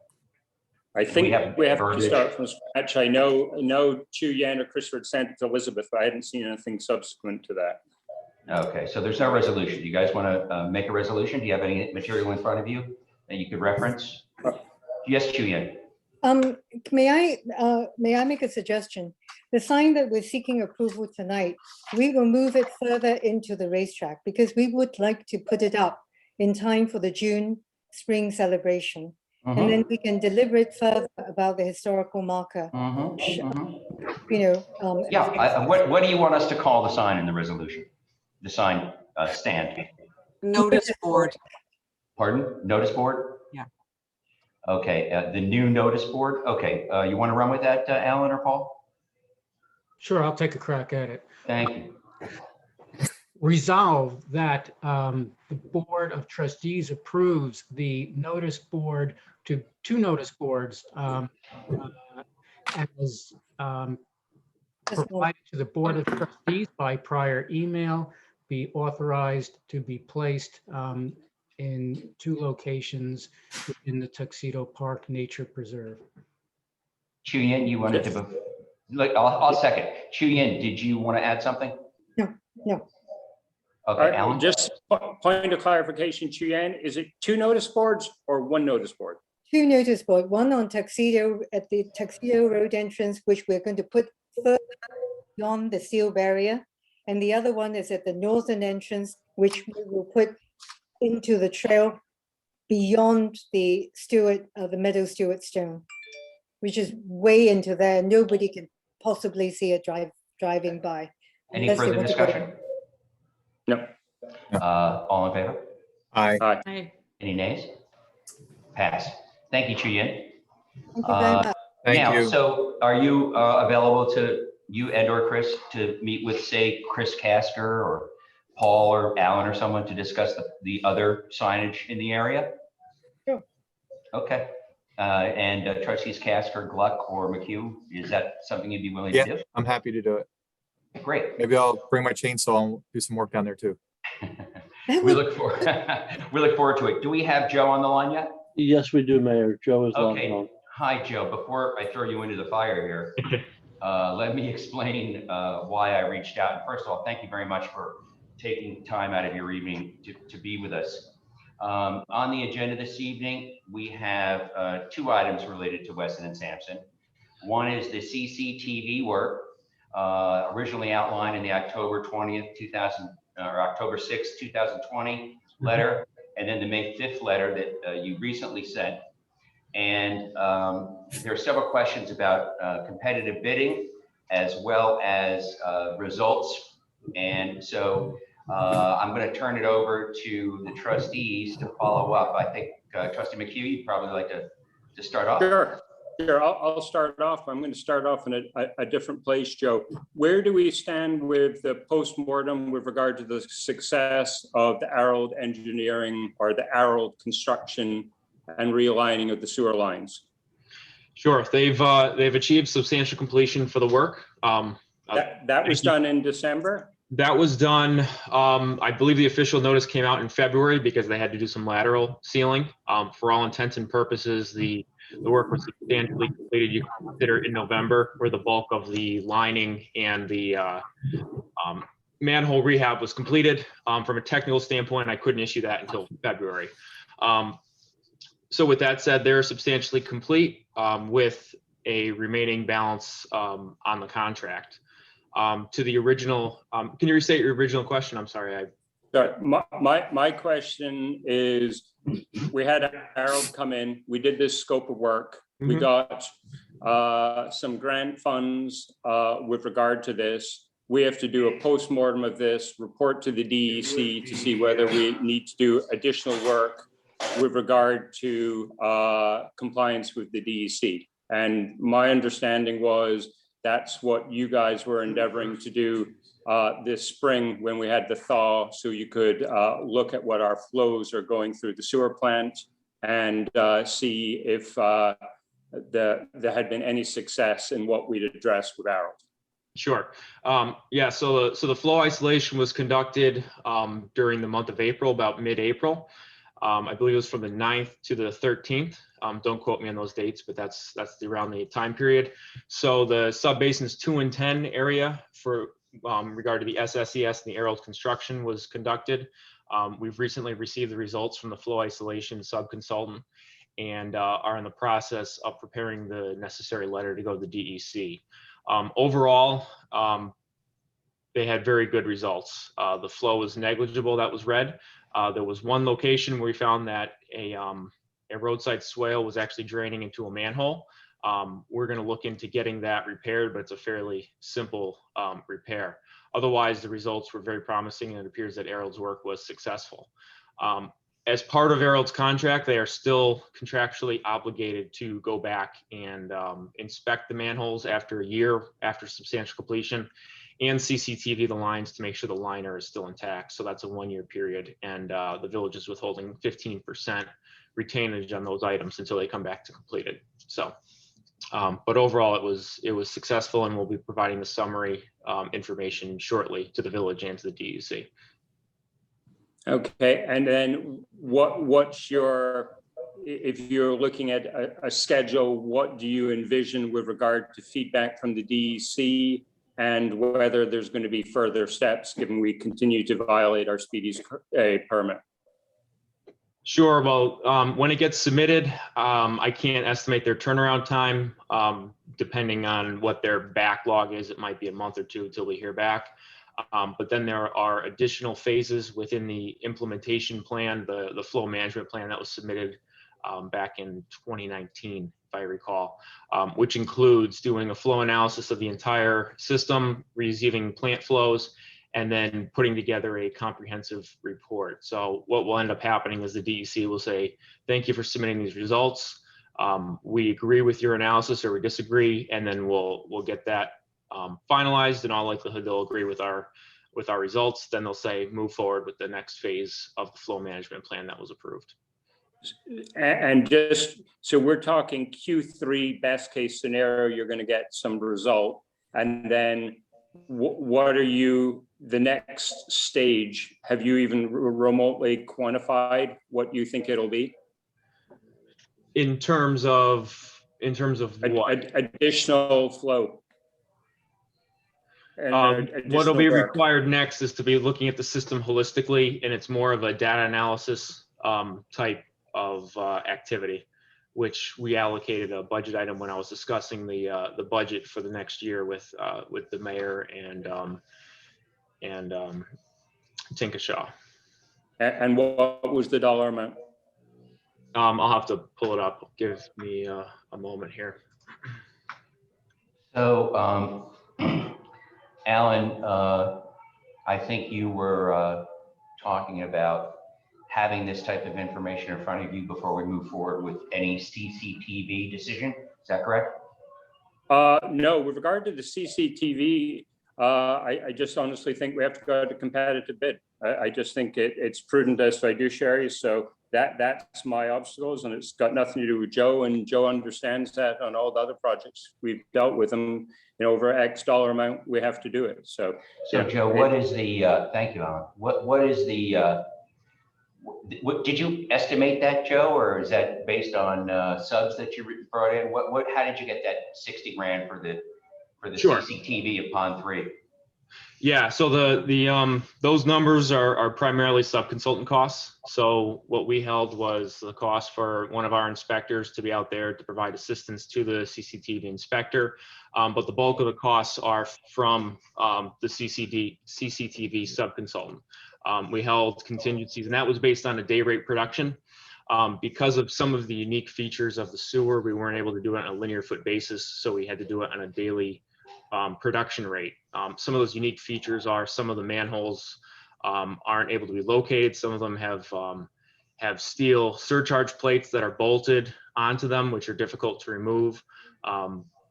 S3: I think
S2: have
S3: we have to
S2: verbiage?
S3: start from scratch. I know Chu Yan or Christopher had sent it to Elizabeth, but I hadn't seen anything subsequent to that.
S2: Okay, so there's no resolution. Do you guys want to make a resolution? Do you have any material in front of you that you could reference? Yes, Chuyan.
S9: May I make a suggestion? The sign that we're seeking approval tonight, we will move it further into the racetrack because we would like to put it up in time for the June spring celebration. And then we can deliberate further about the historical marker, you know.
S2: Yeah, what do you want us to call the sign in the resolution? The sign stand?
S4: Notice board.
S2: Pardon? Notice board?
S4: Yeah.
S2: Okay, the new notice board. Okay, you want to run with that, Alan or Paul?
S7: Sure, I'll take a crack at it.
S2: Thank you.
S7: Resolve that the Board of Trustees approves the notice board to two notice boards as provided to the Board of Trustees by prior email, be authorized to be placed in two locations in the Tuxedo Park Nature Preserve.
S2: Chuyan, you wanted to, look, I'll second. Chuyan, did you want to add something?
S9: No.
S2: Okay, Alan?
S3: Just point of clarification, Chu Yan, is it two notice boards or one notice board?
S9: Two notice board, one on Tuxedo at the Tuxedo Road entrance, which we're going to put further beyond the steel barrier. And the other one is at the northern entrance, which we will put into the trail beyond the the Meadow Stewart Stone, which is way into there. Nobody can possibly see it driving by.
S2: Any
S9: unless they
S2: further
S9: want to go
S2: discussion?
S3: No.
S2: All in favor?
S5: Aye.
S8: I,
S2: Any nays? Pass. Thank you, Chuyan.
S9: Thank you very much.
S5: Thank
S2: Now,
S5: you.
S2: so are you available to, you and or Chris, to meet with, say, Chris Casker or Paul or Alan or someone to discuss the other signage in the area?
S9: Sure.
S2: Okay. And trustees Casker, Gluck, or McHugh, is that something you'd be willing to do?
S5: I'm happy to do it.
S2: Great.
S5: Maybe I'll bring my chainsaw and do some work down there too.
S2: We look forward to it. Do we have Joe on the line yet?
S1: Yes, we do, Mayor. Joe is logged
S2: Okay.
S1: on.
S2: Hi, Joe. Before I throw you into the fire here, let me explain why I reached out. And first of all, thank you very much for taking time out of your evening to be with us. On the agenda this evening, we have two items related to Weston and Sampson. One is the CCTV work, originally outlined in the October 20th, October 6th, 2020 letter, and then the May 5th letter that you recently sent. And there are several questions about competitive bidding as well as results. And so I'm going to turn it over to the trustees to follow up. I think Trustee McHugh, you'd probably like to start off.
S3: Sure, I'll start off. I'm going to start off in a different place, Joe. Where do we stand with the postmortem with regard to the success of the Arrold engineering or the Arrold construction and realigning of the sewer lines?
S10: Sure, they've achieved substantial completion for the work.
S3: That was done in December?
S10: That was done, I believe the official notice came out in February because they had to do some lateral sealing. For all intents and purposes, the work was substantially completed. You can consider in November where the bulk of the lining and the manhole rehab was completed. From a technical standpoint, I couldn't issue that until February. So with that said, they're substantially complete with a remaining balance on the contract. To the original, can you restate your original question? I'm sorry.
S3: My question is, we had Harold come in, we did this scope of work. We got some grant funds with regard to this. We have to do a postmortem of this, report to the DEC to see whether we need to do additional work with regard to compliance with the DEC. And my understanding was that's what you guys were endeavoring to do this spring when we had the thaw, so you could look at what our flows are going through the sewer plant and see if there had been any success in what we'd addressed with Arrold.
S10: Sure. Yeah, so the flow isolation was conducted during the month of April, about mid-April. I believe it was from the 9th to the 13th. Don't quote me on those dates, but that's around the time period. So the sub-basins 2 and 10 area for regard to the SSES and the aerial construction was conducted. We've recently received the results from the flow isolation sub-consultant and are in the process of preparing the necessary letter to go to the DEC. Overall, they had very good results. The flow was negligible, that was read. There was one location where we found that a roadside swale was actually draining into a manhole. We're going to look into getting that repaired, but it's a fairly simple repair. Otherwise, the results were very promising, and it appears that Aerial's work was successful. As part of Aerial's contract, they are still contractually obligated to go back and inspect the manholes after a year after substantial completion, and CCTV the lines to make sure the liner is still intact. So that's a 1-year period, and the village is withholding 15% retainage on those items until they come back to completed. So, but overall, it was successful, and we'll be providing the summary information shortly to the village and to the DEC.
S3: Okay, and then what's your, if you're looking at a schedule, what do you envision with regard to feedback from the DEC and whether there's going to be further steps given we continue to violate our speedy permit?
S10: Sure. Well, when it gets submitted, I can't estimate their turnaround time. Depending on what their backlog is, it might be a month or two until we hear back. But then there are additional phases within the implementation plan, the flow management plan that was submitted back in 2019, if I recall, which includes doing a flow analysis of the entire system, receiving plant flows, and then putting together a comprehensive report. So what will end up happening is the DEC will say, thank you for submitting these results. We agree with your analysis or we disagree, and then we'll get that finalized. In all likelihood, they'll agree with our results. Then they'll say, move forward with the next phase of the flow management plan that was approved.
S3: And just, so we're talking Q3 best case scenario, you're going to get some result. And then what are you, the next stage, have you even remotely quantified what you think it'll be?
S10: In terms of what?
S3: Additional flow.
S10: What'll be required next is to be looking at the system holistically, and it's more of a data analysis type of activity, which we allocated a budget item when I was discussing the budget for the next year with the mayor and Tinka Shaw.
S3: And what was the dollar amount?
S10: I'll have to pull it up. Give me a moment here.
S2: So, Alan, I think you were talking about having this type of information in front of you before we move forward with any CCTV decision. Is that correct?
S3: No, with regard to the CCTV, I just honestly think we have to go to competitive bid. I just think it's prudent as fiduciaries. So that's my obstacles, and it's got nothing to do with Joe, and Joe understands that on all the other projects we've dealt with him, over X dollar amount, we have to do it. So
S2: yeah. Joe, what is the, thank you, Alan. What is the, did you estimate that, Joe, or is that based on subs that you brought in? How did you get that 60 grand for the
S10: Sure.
S2: CCTV upon 3?
S10: Yeah, so those numbers are primarily sub-consultant costs. So what we held was the cost for one of our inspectors to be out there to provide assistance to the CCTV inspector. But the bulk of the costs are from the CCTV sub-consultant. We held contingencies, and that was based on a day rate production. Because of some of the unique features of the sewer, we weren't able to do it on a linear foot basis, so we had to do it on a daily production rate. Some of those unique features are some of the manholes aren't able to be located. Some of them have steel surcharge plates that are bolted onto them, which are difficult to remove.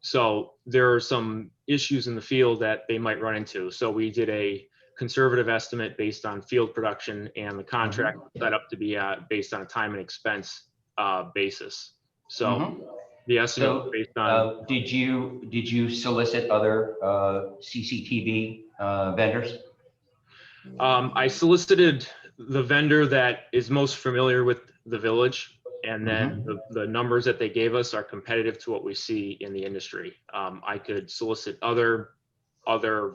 S10: So there are some issues in the field that they might run into. So we did a conservative estimate based on field production, and the contract set up to be based on a time and expense basis. So the estimate was based on.
S2: Did you solicit other CCTV vendors?
S10: I solicited the vendor that is most familiar with the village, and then the numbers that they gave us are competitive to what we see in the industry. I could solicit other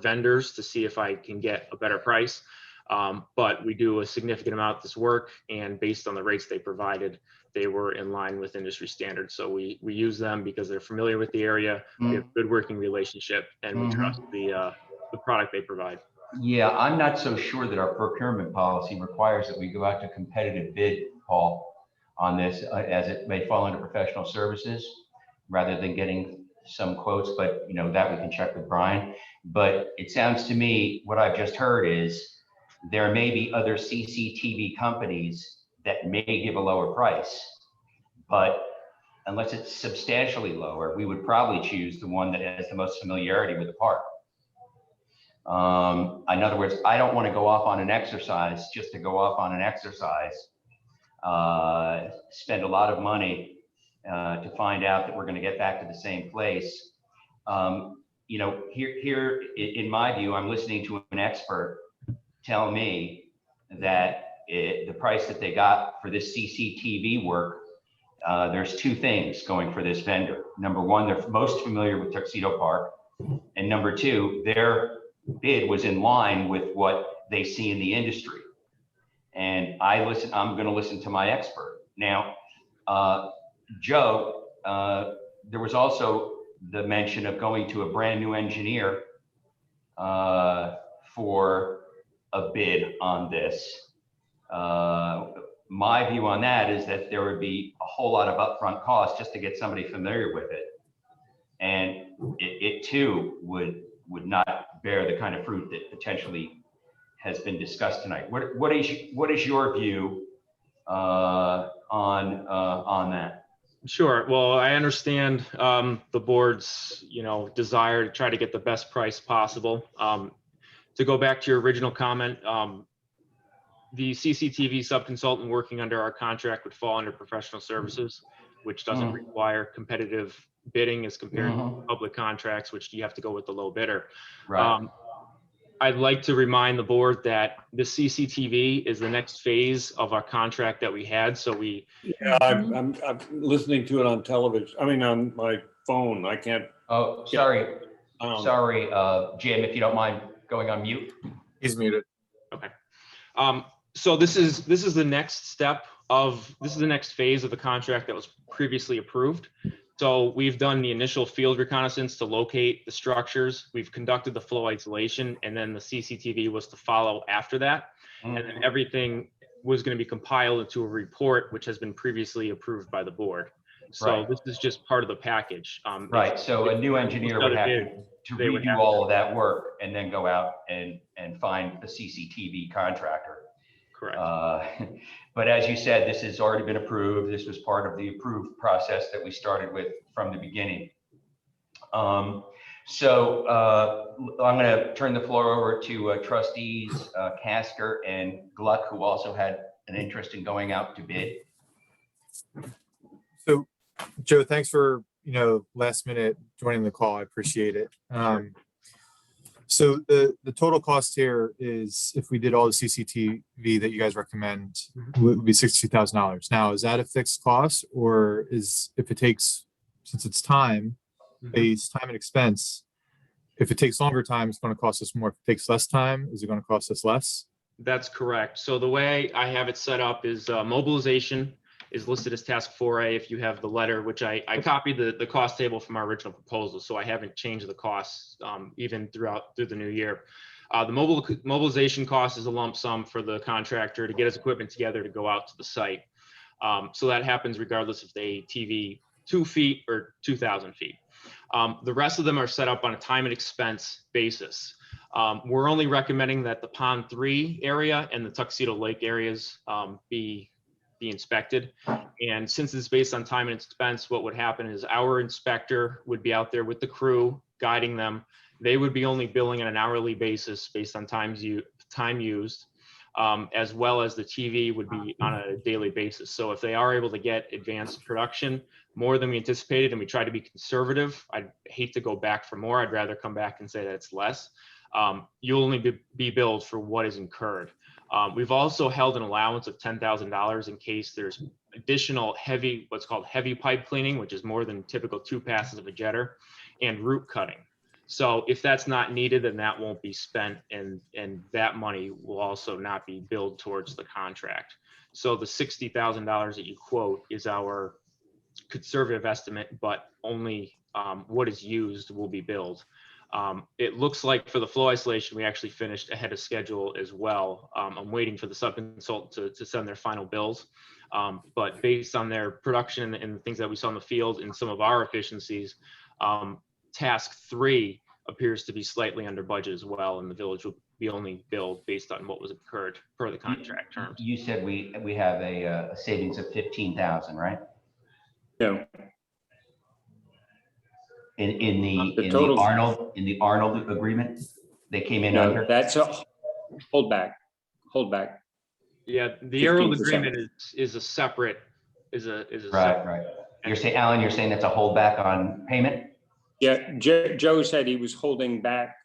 S10: vendors to see if I can get a better price. But we do a significant amount of this work, and based on the rates they provided, they were in line with industry standards. So we use them because they're familiar with the area. We have a good working relationship, and we trust the product they provide.
S2: Yeah, I'm not so sure that our procurement policy requires that we go out to competitive bid, Paul, on this, as it may fall under professional services rather than getting some quotes, but you know, that we can check with Brian. But it sounds to me, what I've just heard is there may be other CCTV companies that may give a lower price, but unless it's substantially lower, we would probably choose the one that has the most familiarity with the park. In other words, I don't want to go off on an exercise just to go off on an exercise, spend a lot of money to find out that we're going to get back to the same place. You know, here, in my view, I'm listening to an expert tell me that the price that they got for this CCTV work, there's two things going for this vendor. Number one, they're most familiar with Tuxedo Park. And number two, their bid was in line with what they see in the industry. And I'm going to listen to my expert. Now, Joe, there was also the mention of going to a brand new engineer for a bid on this. My view on that is that there would be a whole lot of upfront costs just to get somebody familiar with it. And it too would not bear the kind of fruit that potentially has been discussed tonight. What is your view on that?
S10: Sure. Well, I understand the board's, desire to try to get the best price possible. To go back to your original comment, the CCTV subconsultant working under our contract would fall under professional services, which doesn't require competitive bidding as compared to public contracts, which you have to go with the low bidder.
S2: Right.
S10: I'd like to remind the board that the CCTV is the next phase of our contract that we had. So
S3: Yeah, I'm listening to it on television. I mean, on my phone. I can't.
S2: Oh, sorry. Sorry, Jim, if you don't mind going on mute.
S5: He's muted.
S10: Okay. So this is the next step this is the next phase of the contract that was previously approved. So we've done the initial field reconnaissance to locate the structures. We've conducted the flow isolation, and then the CCTV was to follow after that. And then everything was going to be compiled into a report, which has been previously approved by the board. So This is just part of the package.
S2: Right. So a new engineer would have to redo all of that work and then go out and find a CCTV contractor.
S10: Correct.
S2: But as you said, this has already been approved. This was part of the approved process that we started with from the beginning. So I'm going to turn the floor over to trustees Casker and Gluck, who also had an interest in going out to bid.
S5: So, Joe, thanks for, last minute joining the call. I appreciate it. So the total cost here is, if we did all the CCTV that you guys recommend, would be $62,000. Now, is that a fixed cost, or since it's time-based, time and expense, if it takes longer time, it's going to cost us more. If it takes less time, is it going to cost us less?
S10: That's correct. So the way I have it set up is mobilization is listed as task 4A. If you have the letter, which I copied the cost table from our original proposal, so I haven't changed the costs even through the new year. The mobilization cost is a lump sum for the contractor to get his equipment together to go out to the site. So that happens regardless if they TV 2 feet or 2,000 feet. The rest of them are set up on a time and expense basis. We're only recommending that the Pond 3 area and the Tuxedo Lake areas be inspected. And since it's based on time and expense, what would happen is our inspector would be out there with the crew guiding them. They would be only billing on an hourly basis based on time used, as well as the TV would be on a daily basis. So if they are able to get advanced production more than we anticipated, and we try to be conservative, I'd hate to go back for more. I'd rather come back and say that it's less. You'll only be billed for what is incurred. We've also held an allowance of $10,000 in case there's additional heavy, what's called heavy pipe cleaning, which is more than typical 2 passes of a jetter, and root cutting. So if that's not needed, then that won't be spent, and that money will also not be billed towards the contract. So the $60,000 that you quote is our conservative estimate, but only what is used will be billed. It looks like for the flow isolation, we actually finished ahead of schedule as well. I'm waiting for the sub-consultant to send their final bills. But based on their production and the things that we saw in the field and some of our efficiencies, task 3 appears to be slightly under budget as well, and the village will be only billed based on what was incurred per the contract terms.
S2: You said we have a savings of 15,000, right?
S3: No,
S2: In
S3: The
S2: the
S3: total-
S2: Arnold agreement, they came in
S3: no,
S2: under.
S3: that's a holdback.
S10: Yeah, the Arnold
S3: 15%.
S10: agreement is a separate, is a
S2: Right, right. You're saying, Alan, you're saying that's a holdback on payment?
S3: Yeah, Joe said he was holding back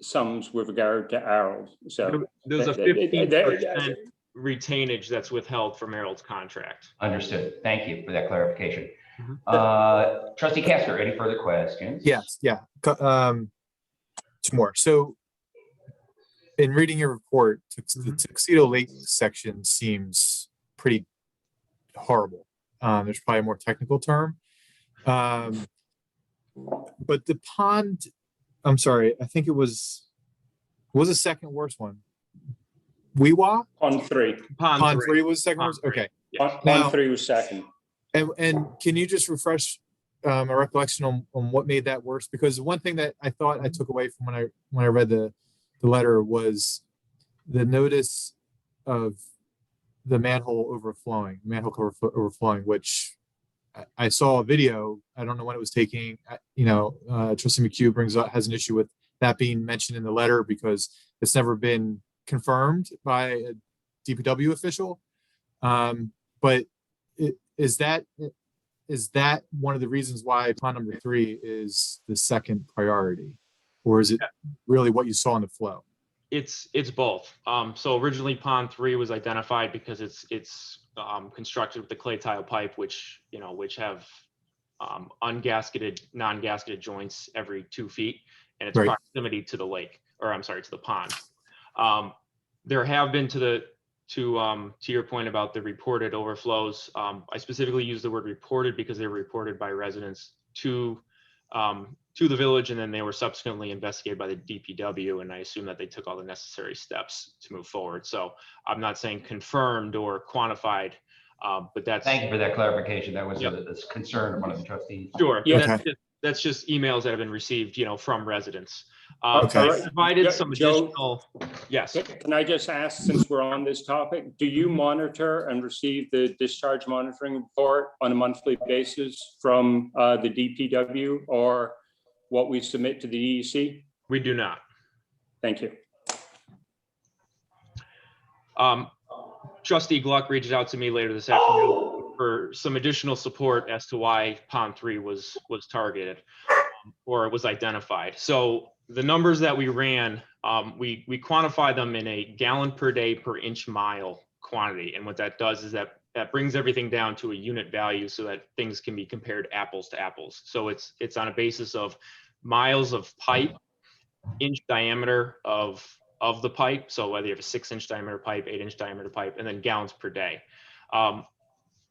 S3: sums with regard to Harold, so.
S10: There's a
S3: that- that-
S10: 15% retainage that's withheld from Harold's contract.
S2: Understood. Thank you for that clarification.
S10: Mhm.
S2: Trustee Castor, any further questions?
S5: Yes, yeah. 2 more. So in reading your report, the Tuxedo Lake section seems pretty horrible. There's probably a more technical term. But the pond, I'm sorry, I think it was the second worst one. Weewa?
S3: On 3,
S5: Pond 3 was the second worst?
S10: Pond 3.
S5: Okay.
S3: on
S5: Now-
S3: 3 was second.
S5: And can you just refresh my recollection on what made that worse? Because one thing that I thought I took away from when I read the letter was the notice of the manhole cover overflowing, which I saw a video. I don't know when it was taking. Trustee McHugh has an issue with that being mentioned in the letter because it's never been confirmed by a DPW official. But is that one of the reasons why pond number 3 is the second priority, or is it really what you saw in the flow?
S10: It's both. So originally pond 3 was identified because it's constructed with the clay tile pipe, which have ungasketed, non-gasketed joints every 2 feet, and its
S5: Right.
S10: proximity to the lake, or I'm sorry, to the pond. There have been to your point about the reported overflows. I specifically use the word reported because they were reported by residents to the village, and then they were subsequently investigated by the DPW, and I assume that they took all the necessary steps to move forward. So I'm not saying confirmed or quantified, but that's.
S2: Thank you for that clarification. That was
S10: Yep.
S2: a concern of one of the trustees.
S10: Sure.
S3: Yeah.
S10: That's just emails that have been received, from residents.
S3: Okay.
S10: I provided some
S3: Joe-
S10: additional, yes.
S3: Can I just ask, since we're on this topic, do you monitor and receive the discharge monitoring report on a monthly basis from the DPW or what we submit to the DEC?
S10: We do not.
S3: Thank you.
S10: Trustee Gluck reached out to me later this afternoon for some additional support as to why pond 3 was targeted or was identified. So the numbers that we ran, we quantify them in a gallon per day per inch mile quantity. And what that does is that brings everything down to a unit value so that things can be compared apples to apples. So it's on a basis of miles of pipe, inch diameter of the pipe. So whether you have a 6-inch diameter pipe, 8-inch diameter pipe, and then gallons per day.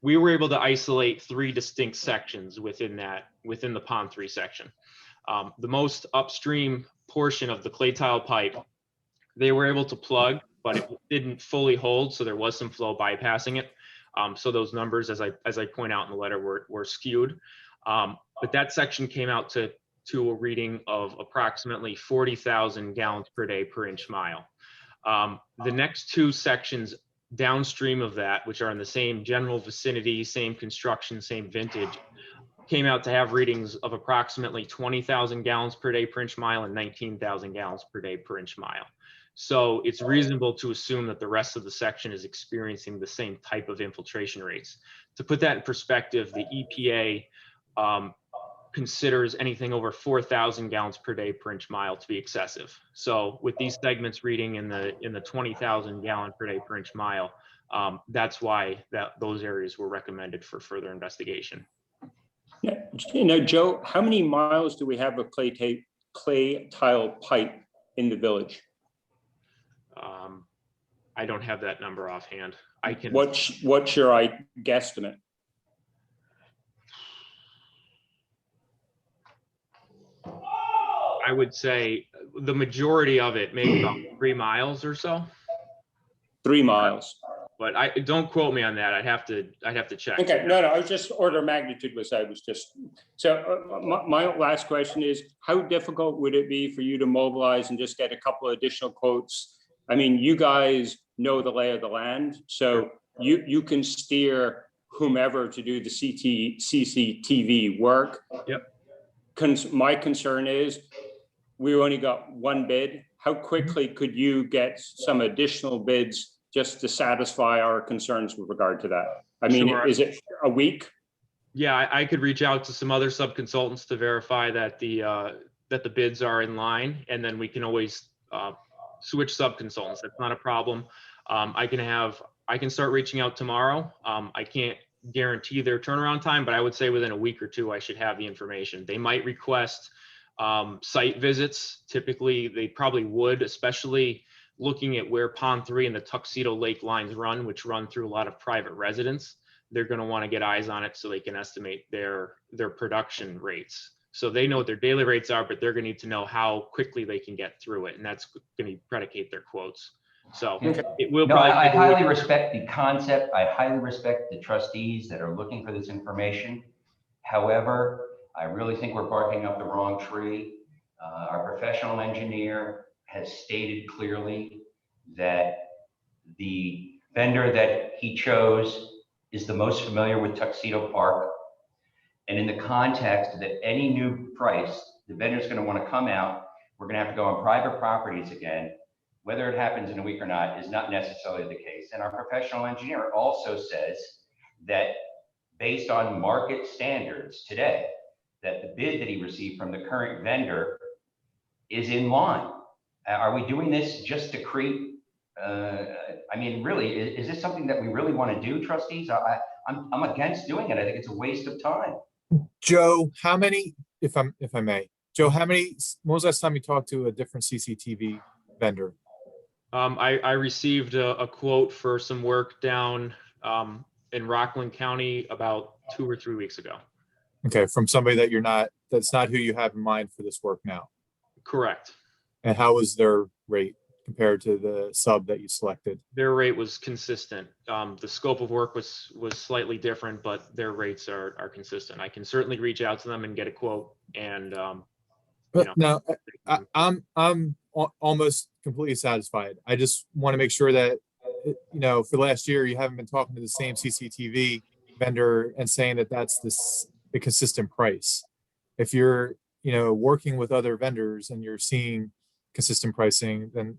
S10: We were able to isolate 3 distinct sections within the pond 3 section. The most upstream portion of the clay tile pipe, they were able to plug, but it didn't fully hold. So there was some flow bypassing it. So those numbers, as I point out in the letter, were skewed. But that section came out to a reading of approximately 40,000 gallons per day per inch mile. The next 2 sections downstream of that, which are in the same general vicinity, same construction, same vintage, came out to have readings of approximately 20,000 gallons per day per inch mile and 19,000 gallons per day per inch mile. So it's reasonable to assume that the rest of the section is experiencing the same type of infiltration rates. To put that in perspective, the EPA considers anything over 4,000 gallons per day per inch mile to be excessive. So with these segments reading in the 20,000 gallon per day per inch mile, that's why those areas were recommended for further investigation.
S3: Yeah, Joe, how many miles do we have of clay tile pipe in the village?
S10: I don't have that number offhand. I can.
S3: What's your guesstimate?
S10: I would say the majority of it, maybe about 3 miles or so.
S3: 3 miles.
S10: But don't quote me on that. I'd have to check.
S3: Okay, no, I was just order of magnitude my last question is, how difficult would it be for you to mobilize and just get a couple of additional quotes? I mean, you guys know the lay of the land, so you can steer whomever to do the CCTV work.
S10: Yep.
S3: My concern is we only got one bid. How quickly could you get some additional bids just to satisfy our concerns with regard to that? I mean,
S10: Sure.
S3: Is it a week?
S10: Yeah, I could reach out to some other sub-consultants to verify that the bids are in line, and then we can always switch sub-consultants. That's not a problem. I can start reaching out tomorrow. I can't guarantee their turnaround time, but I would say within a week or two, I should have the information. They might request site visits. Typically, they probably would, especially looking at where Pond 3 and the Tuxedo Lake lines run, which run through a lot of private residents. They're going to want to get eyes on it so they can estimate their production rates. So they know what their daily rates are, but they're going to need to know how quickly they can get through it. And that's going to predicate their quotes. So it will
S2: No,
S10: probably.
S2: I highly respect the concept. I highly respect the trustees that are looking for this information. However, I really think we're barking up the wrong tree. Our professional engineer has stated clearly that the vendor that he chose is the most familiar with Tuxedo Park. And in the context that any new price, the vendor's going to want to come out, we're going to have to go on private properties again. Whether it happens in a week or not is not necessarily the case. And our professional engineer also says that based on market standards today, that the bid that he received from the current vendor is in line. Are we doing this just to create? I mean, really, is this something that we really want to do, trustees? I'm against doing it. I think it's a waste of time.
S5: Joe, how many, if I may, Joe, when was the last time you talked to a different CCTV vendor?
S10: I received a quote for some work down in Rockland County about 2 or 3 weeks ago.
S5: Okay, from somebody that's not who you have in mind for this work now.
S10: Correct.
S5: And how was their rate compared to the sub that you selected?
S10: Their rate was consistent. The scope of work was slightly different, but their rates are consistent. I can certainly reach out to them and get a quote. And
S5: now I'm almost completely satisfied. I just want to make sure that for last year you haven't been talking to the same CCTV vendor and saying that that's the consistent price. If you're working with other vendors and you're seeing consistent pricing, then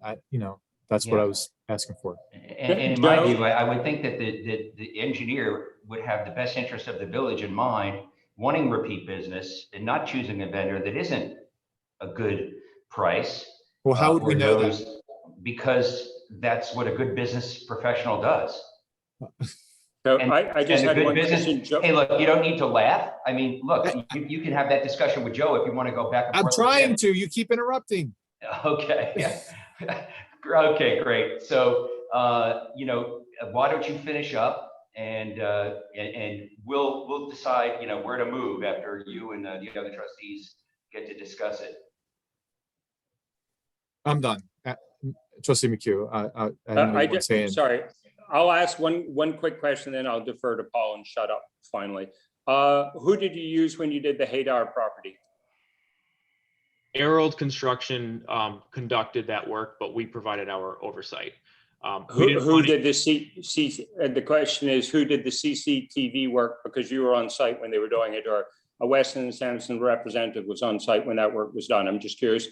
S5: that's what I was asking for.
S2: And in my view, I would think that the engineer would have the best interest of the village in mind, wanting repeat business and not choosing a vendor that isn't a good price.
S5: Well, how would we know that?
S2: Because that's what a good business professional does.
S3: So I just had one question.
S2: Hey, look, you don't need to laugh. I mean, look, you can have that discussion with Joe if you want to go back and forth.
S5: I'm trying to. You keep interrupting.
S2: Okay. Okay, great. So, why don't you finish up and we'll decide, where to move after you and the other trustees get to discuss it.
S5: I'm done. Trustee McHugh, I don't know what you're saying.
S3: Sorry, I'll ask one quick question, then I'll defer to Paul and shut up finally. Who did you use when you did the Hadar property?
S10: Aerold Construction conducted that work, but we provided our oversight.
S3: Who did the question is, who did the CCTV work? Because you were on site when they were doing it, or a Weston and Sampson representative was on site when that work was done. I'm just curious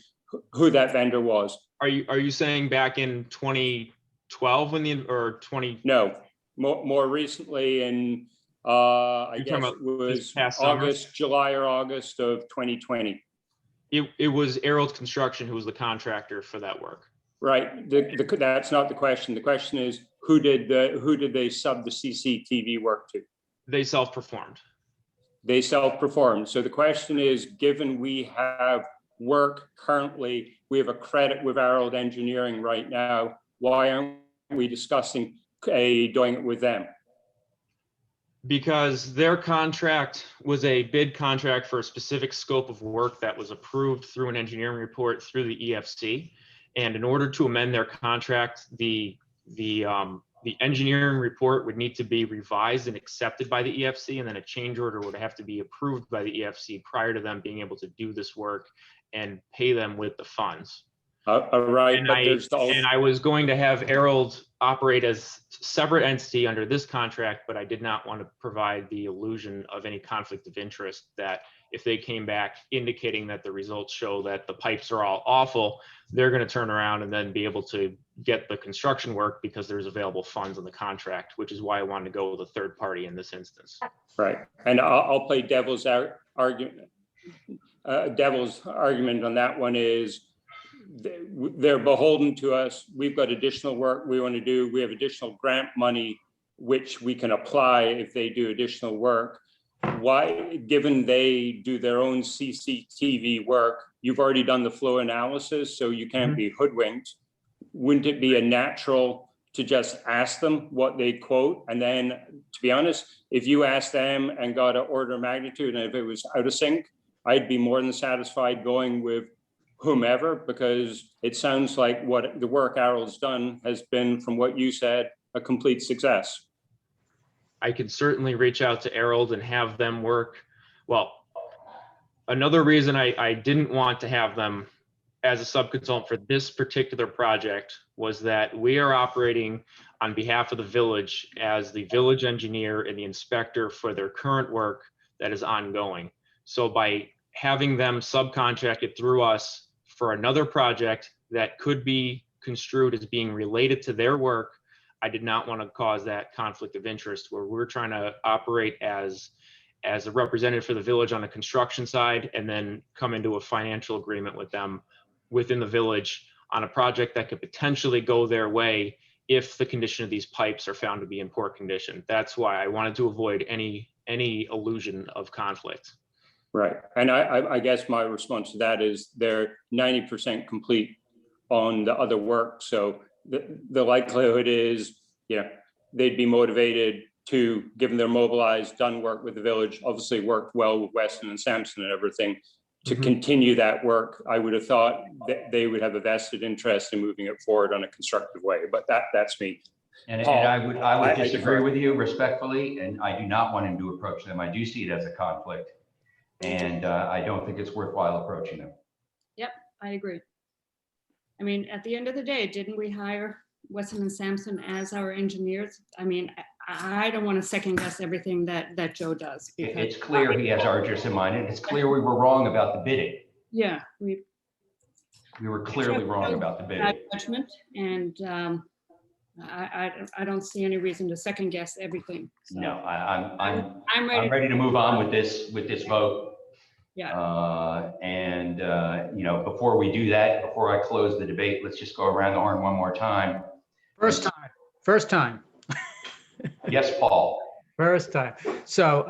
S3: who that vendor was.
S10: Are you saying back in 2012 or 20?
S3: No, more recently in I
S10: You're talking
S3: guess
S10: about
S3: it was
S10: this past summer?
S3: August, July or August of 2020.
S10: It was Errol's Construction who was the contractor for that work.
S3: Right, that's not the question. The question is, who did they sub the CCTV work to?
S10: They self-performed.
S3: They self-performed. So the question is, given we have work currently, we have a credit with Harold Engineering right now, why aren't we discussing doing it with them?
S10: Because their contract was a bid contract for a specific scope of work that was approved through an engineering report through the EFC. And in order to amend their contract, the engineering report would need to be revised and accepted by the EFC, and then a change order would have to be approved by the EFC prior to them being able to do this work and pay them with the funds.
S3: Right,
S10: And
S3: but there's
S10: I was going to have Errold operate as separate entity under this contract, but I did not want to provide the illusion of any conflict of interest that if they came back indicating that the results show that the pipes are all awful, they're going to turn around and then be able to get the construction work because there's available funds in the contract, which is why I wanted to go with a third party in this instance.
S3: right, and I'll play devil's argument. Devil's argument on that one is they're beholden to us. We've got additional work we want to do. We have additional grant money which we can apply if they do additional work. Why, given they do their own CCTV work, you've already done the flow analysis, so you can't be hoodwinked. Wouldn't it be a natural to just ask them what they quote? And then, to be honest, if you asked them and got an order of magnitude, and if it was out of sync, I'd be more than satisfied going with whomever, because it sounds like what the work Harold's done has been, from what you said, a complete success.
S10: I could certainly reach out to Errold and have them work. Well, another reason I didn't want to have them as a subconsultant for this particular project was that we are operating on behalf of the village as the village engineer and the inspector for their current work that is ongoing. So by having them subcontracted through us for another project that could be construed as being related to their work, I did not want to cause that conflict of interest where we're trying to operate as a representative for the village on the construction side and then come into a financial agreement with them within the village on a project that could potentially go their way if the condition of these pipes are found to be in poor condition. That's why I wanted to avoid any illusion of conflict.
S3: Right, and I guess my response to that is they're 90% complete on the other work. So the likelihood is, they'd be motivated to, given they're mobilized, done work with the village, obviously worked well with Weston and Sampson and everything, to continue that work. I would have thought that they would have a vested interest in moving it forward on a constructive way, but that's me.
S2: And
S3: Paul,
S2: I would disagree
S3: defer.
S2: with you respectfully, and I do not want him to approach them. I do see it as a conflict, and I don't think it's worthwhile approaching them.
S8: Yep, I agree. I mean, at the end of the day, didn't we hire Weston and Sampson as our engineers? I mean, I don't want to second guess everything that Joe does. Because
S2: It's clear he has our interests in mind, and it's clear we were wrong about the bidding.
S8: Yeah,
S2: We were clearly wrong about the bidding.
S8: bad judgment, and I don't see any reason to second guess everything. So
S2: No, I'm
S8: ready.
S2: ready to move on with this vote.
S8: Yeah.
S2: Before we do that, before I close the debate, let's just go around the horn one more time.
S7: First time.
S2: Yes, Paul.
S7: First time. So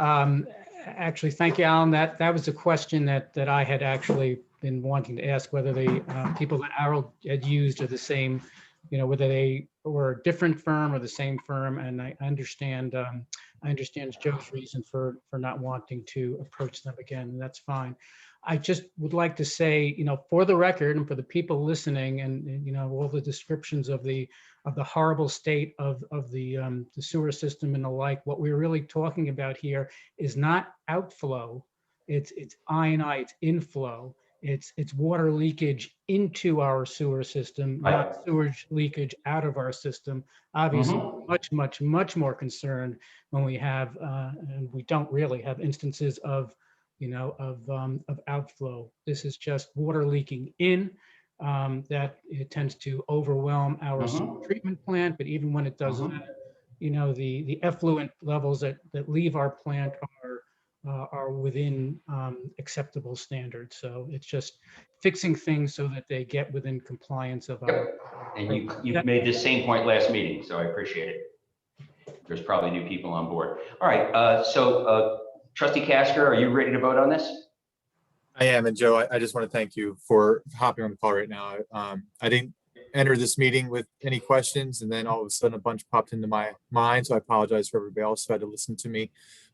S7: actually, thank you, Alan. That was a question that I had actually been wanting to ask, whether the people that Harold had used are the same, whether they were a different firm or the same firm. And I understand Joe's reason for not wanting to approach them again, and that's fine. I just would like to say, for the record and for the people listening, and all the descriptions of the horrible state of the sewer system and the like, what we're really talking about here is not outflow. It's I&I, it's inflow. It's water leakage into our sewer system, not sewage leakage out of our system. Obviously, much more concerned when we have, and we don't really have instances of outflow. This is just water leaking in, that it tends to overwhelm our sewer treatment plant. But even when it does that, the effluent levels that leave our plant are within acceptable standards. So it's just fixing things so that they get within compliance of our.
S2: And you made this same point last meeting, so I appreciate it. There's probably new people on board. All right, so Trustee Casker, are you ready to vote on this?
S5: I am, and Joe, I just want to thank you for hopping on the call right now. I didn't enter this meeting with any questions, and then all of a sudden a bunch popped into my mind, so I apologize for everybody else who had to listen to me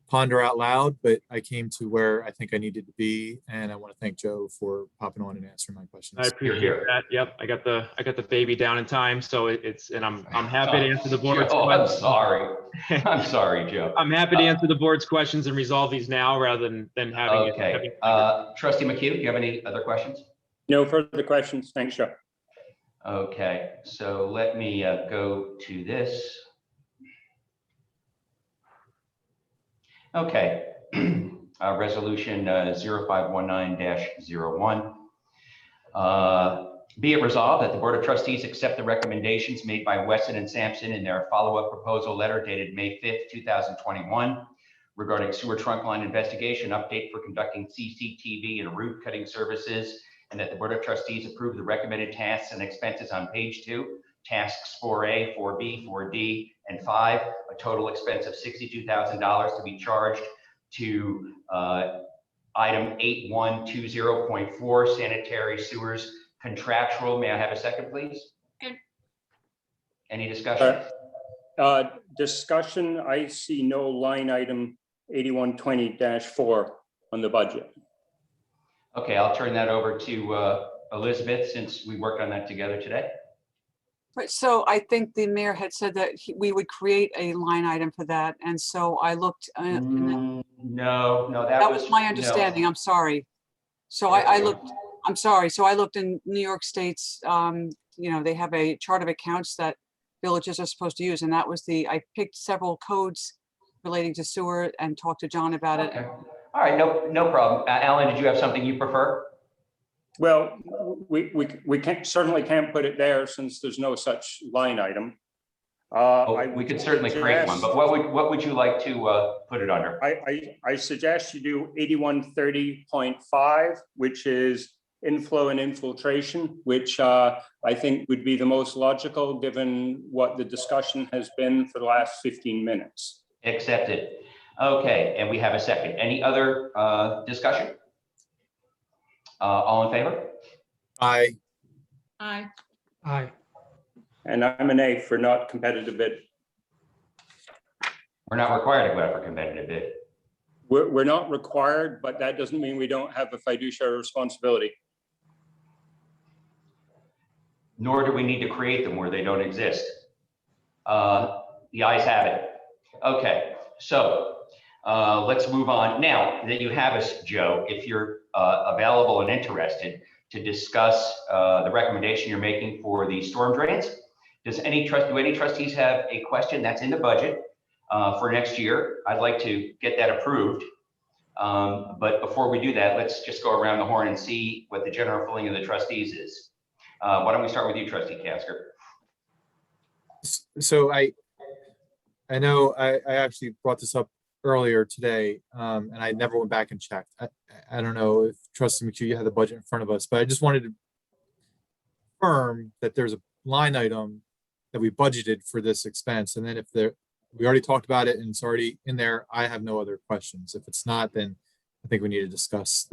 S5: ponder out loud, but I came to where I think I needed to be, and I want to thank Joe for popping on and answering my questions.
S10: I appreciate that. Yep, I got the baby down in time, so I'm happy to answer the board's
S2: Joe, I'm
S10: questions.
S2: sorry. I'm sorry, Joe.
S10: I'm happy to answer the board's questions and resolve these now rather than having it.
S2: Okay. Trustee McHugh, do you have any other questions?
S3: No further questions. Thanks, Joe.
S2: Okay, so let me go to this. Okay, resolution 0519-01. Be it resolved that the Board of Trustees accept the recommendations made by Wesson and Sampson in their follow-up proposal letter dated May 5th, 2021, regarding sewer trunk line investigation update for conducting CCTV and root cutting services, and that the Board of Trustees approve the recommended tasks and expenses on page 2, tasks 4A, 4B, 4D, and 5, a total expense of $62,000 to be charged to item 8120.4, sanitary sewers contractual. May I have a second, please?
S8: Good.
S2: Any discussion?
S3: Discussion, I see no line item 8120-4 on the budget.
S2: Okay, I'll turn that over to Elizabeth, since we worked on that together today.
S4: Right, so I think the mayor had said that we would create a line item for that, and so I looked.
S2: No,
S4: That was my understanding, I'm sorry. So I looked, I'm sorry, so I looked in New York State's, they have a chart of accounts that villages are supposed to use, and that was I picked several codes relating to sewer and talked to John about it.
S2: Okay. All right, no problem. Alan, did you have something you prefer?
S3: Well, we certainly can't put it there since there's no such line item.
S2: We could certainly create one, but what would you like to put it under?
S3: I suggest you do 8130.5, which is inflow and infiltration, which I think would be the most logical given what the discussion has been for the last 15 minutes.
S2: Accepted. Okay, and we have a second. Any other discussion? All in favor?
S5: Aye.
S8: Aye.
S7: Aye.
S3: And I'm an A for not competitive bid.
S2: We're not required to go out for competitive bid.
S3: We're not required, but that doesn't mean we don't have a fiduciary responsibility.
S2: Nor do we need to create them where they don't exist. The ayes have it. Okay, so let's move on. Now that you have us, Joe, if you're available and interested to discuss the recommendation you're making for the storm drains, do any trustees have a question that's in the budget for next year? I'd like to get that approved. But before we do that, let's just go around the horn and see what the general feeling of the trustees is. Why don't we start with you, Trustee Casker?
S5: So I know I actually brought this up earlier today, and I never went back and checked. I don't know if Trustee McHugh, you had the budget in front of us, but I just wanted to confirm that there's a line item that we budgeted for this expense. And then if we already talked about it and it's already in there, I have no other questions. If it's not, then I think we need to discuss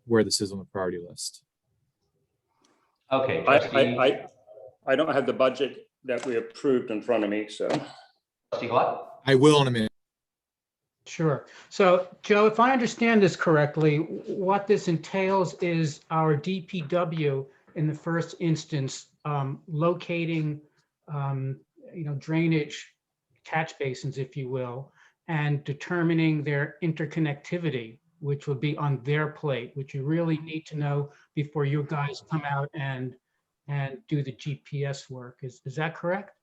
S5: where this is on the priority list.
S2: Okay.
S3: I don't have the budget that we approved in front of me, so.
S2: Trustee Glott?
S5: I will in a minute.
S7: Sure. So, Joe, if I understand this correctly, what this entails is our DPW in the first instance locating, drainage catch basins, if you will, and determining their interconnectivity, which will be on their plate, which you really need to know before you guys come out and do the GPS work. Is that correct?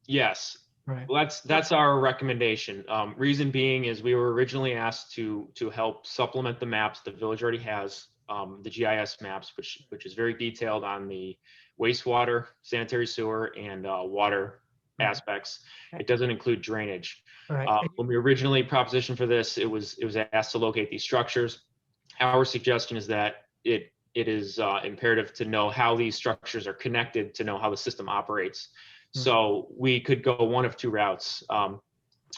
S10: Yes.
S7: Right.
S10: Well, that's our recommendation. Reason being is we were originally asked to help supplement the maps the village already has, the GIS maps, which is very detailed on the wastewater, sanitary sewer, and water aspects. It doesn't include drainage.
S7: All right.
S10: When we originally propositioned for this, it was asked to locate these structures. Our suggestion is that it is imperative to know how these structures are connected to know how the system operates. So we could go one of two routes.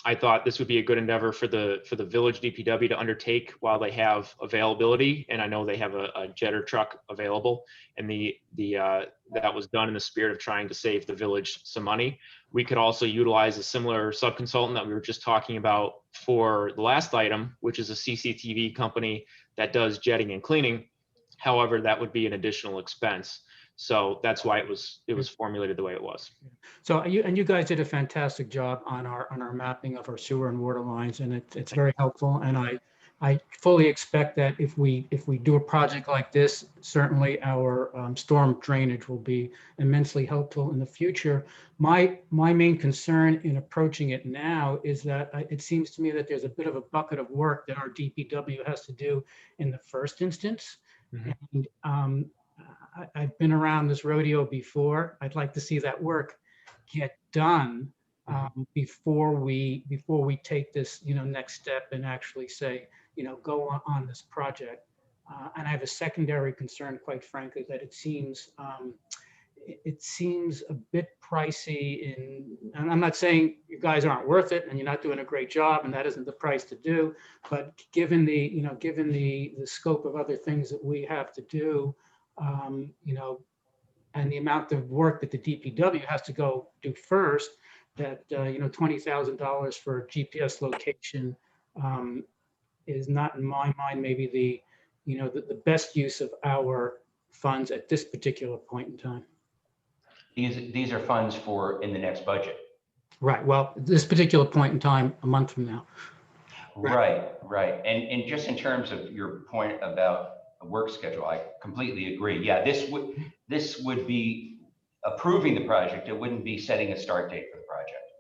S10: I thought this would be a good endeavor for the village DPW to undertake while they have availability, and I know they have a jetter truck available, and that was done in the spirit of trying to save the village some money. We could also utilize a similar subconsultant that we were just talking about for the last item, which is a CCTV company that does jetting and cleaning. However, that would be an additional expense. So that's why it was formulated the way it was.
S7: So you guys did a fantastic job on our mapping of our sewer and water lines, and it's very helpful. And I fully expect that if we do a project like this, certainly our storm drainage will be immensely helpful in the future. My main concern in approaching it now is that it seems to me that there's a bit of a bucket of work that our DPW has to do in the first instance. And I've been around this rodeo before. I'd like to see that work get done before we take this, next step and actually say, go on this project. And I have a secondary concern, quite frankly, that it seems a bit pricey. And I'm not saying you guys aren't worth it and you're not doing a great job, and that isn't the price to do. But given the scope of other things that we have to do, and the amount of work that the DPW has to go do first, that $20,000 for a GPS location is not, in my mind, maybe the best use of our funds at this particular point in time.
S2: These are funds for in the next budget.
S7: Right. Well, this particular point in time, a month from now.
S2: Right. And just in terms of your point about a work schedule, I completely agree. Yeah, this would be approving the project. It wouldn't be setting a start date for the project.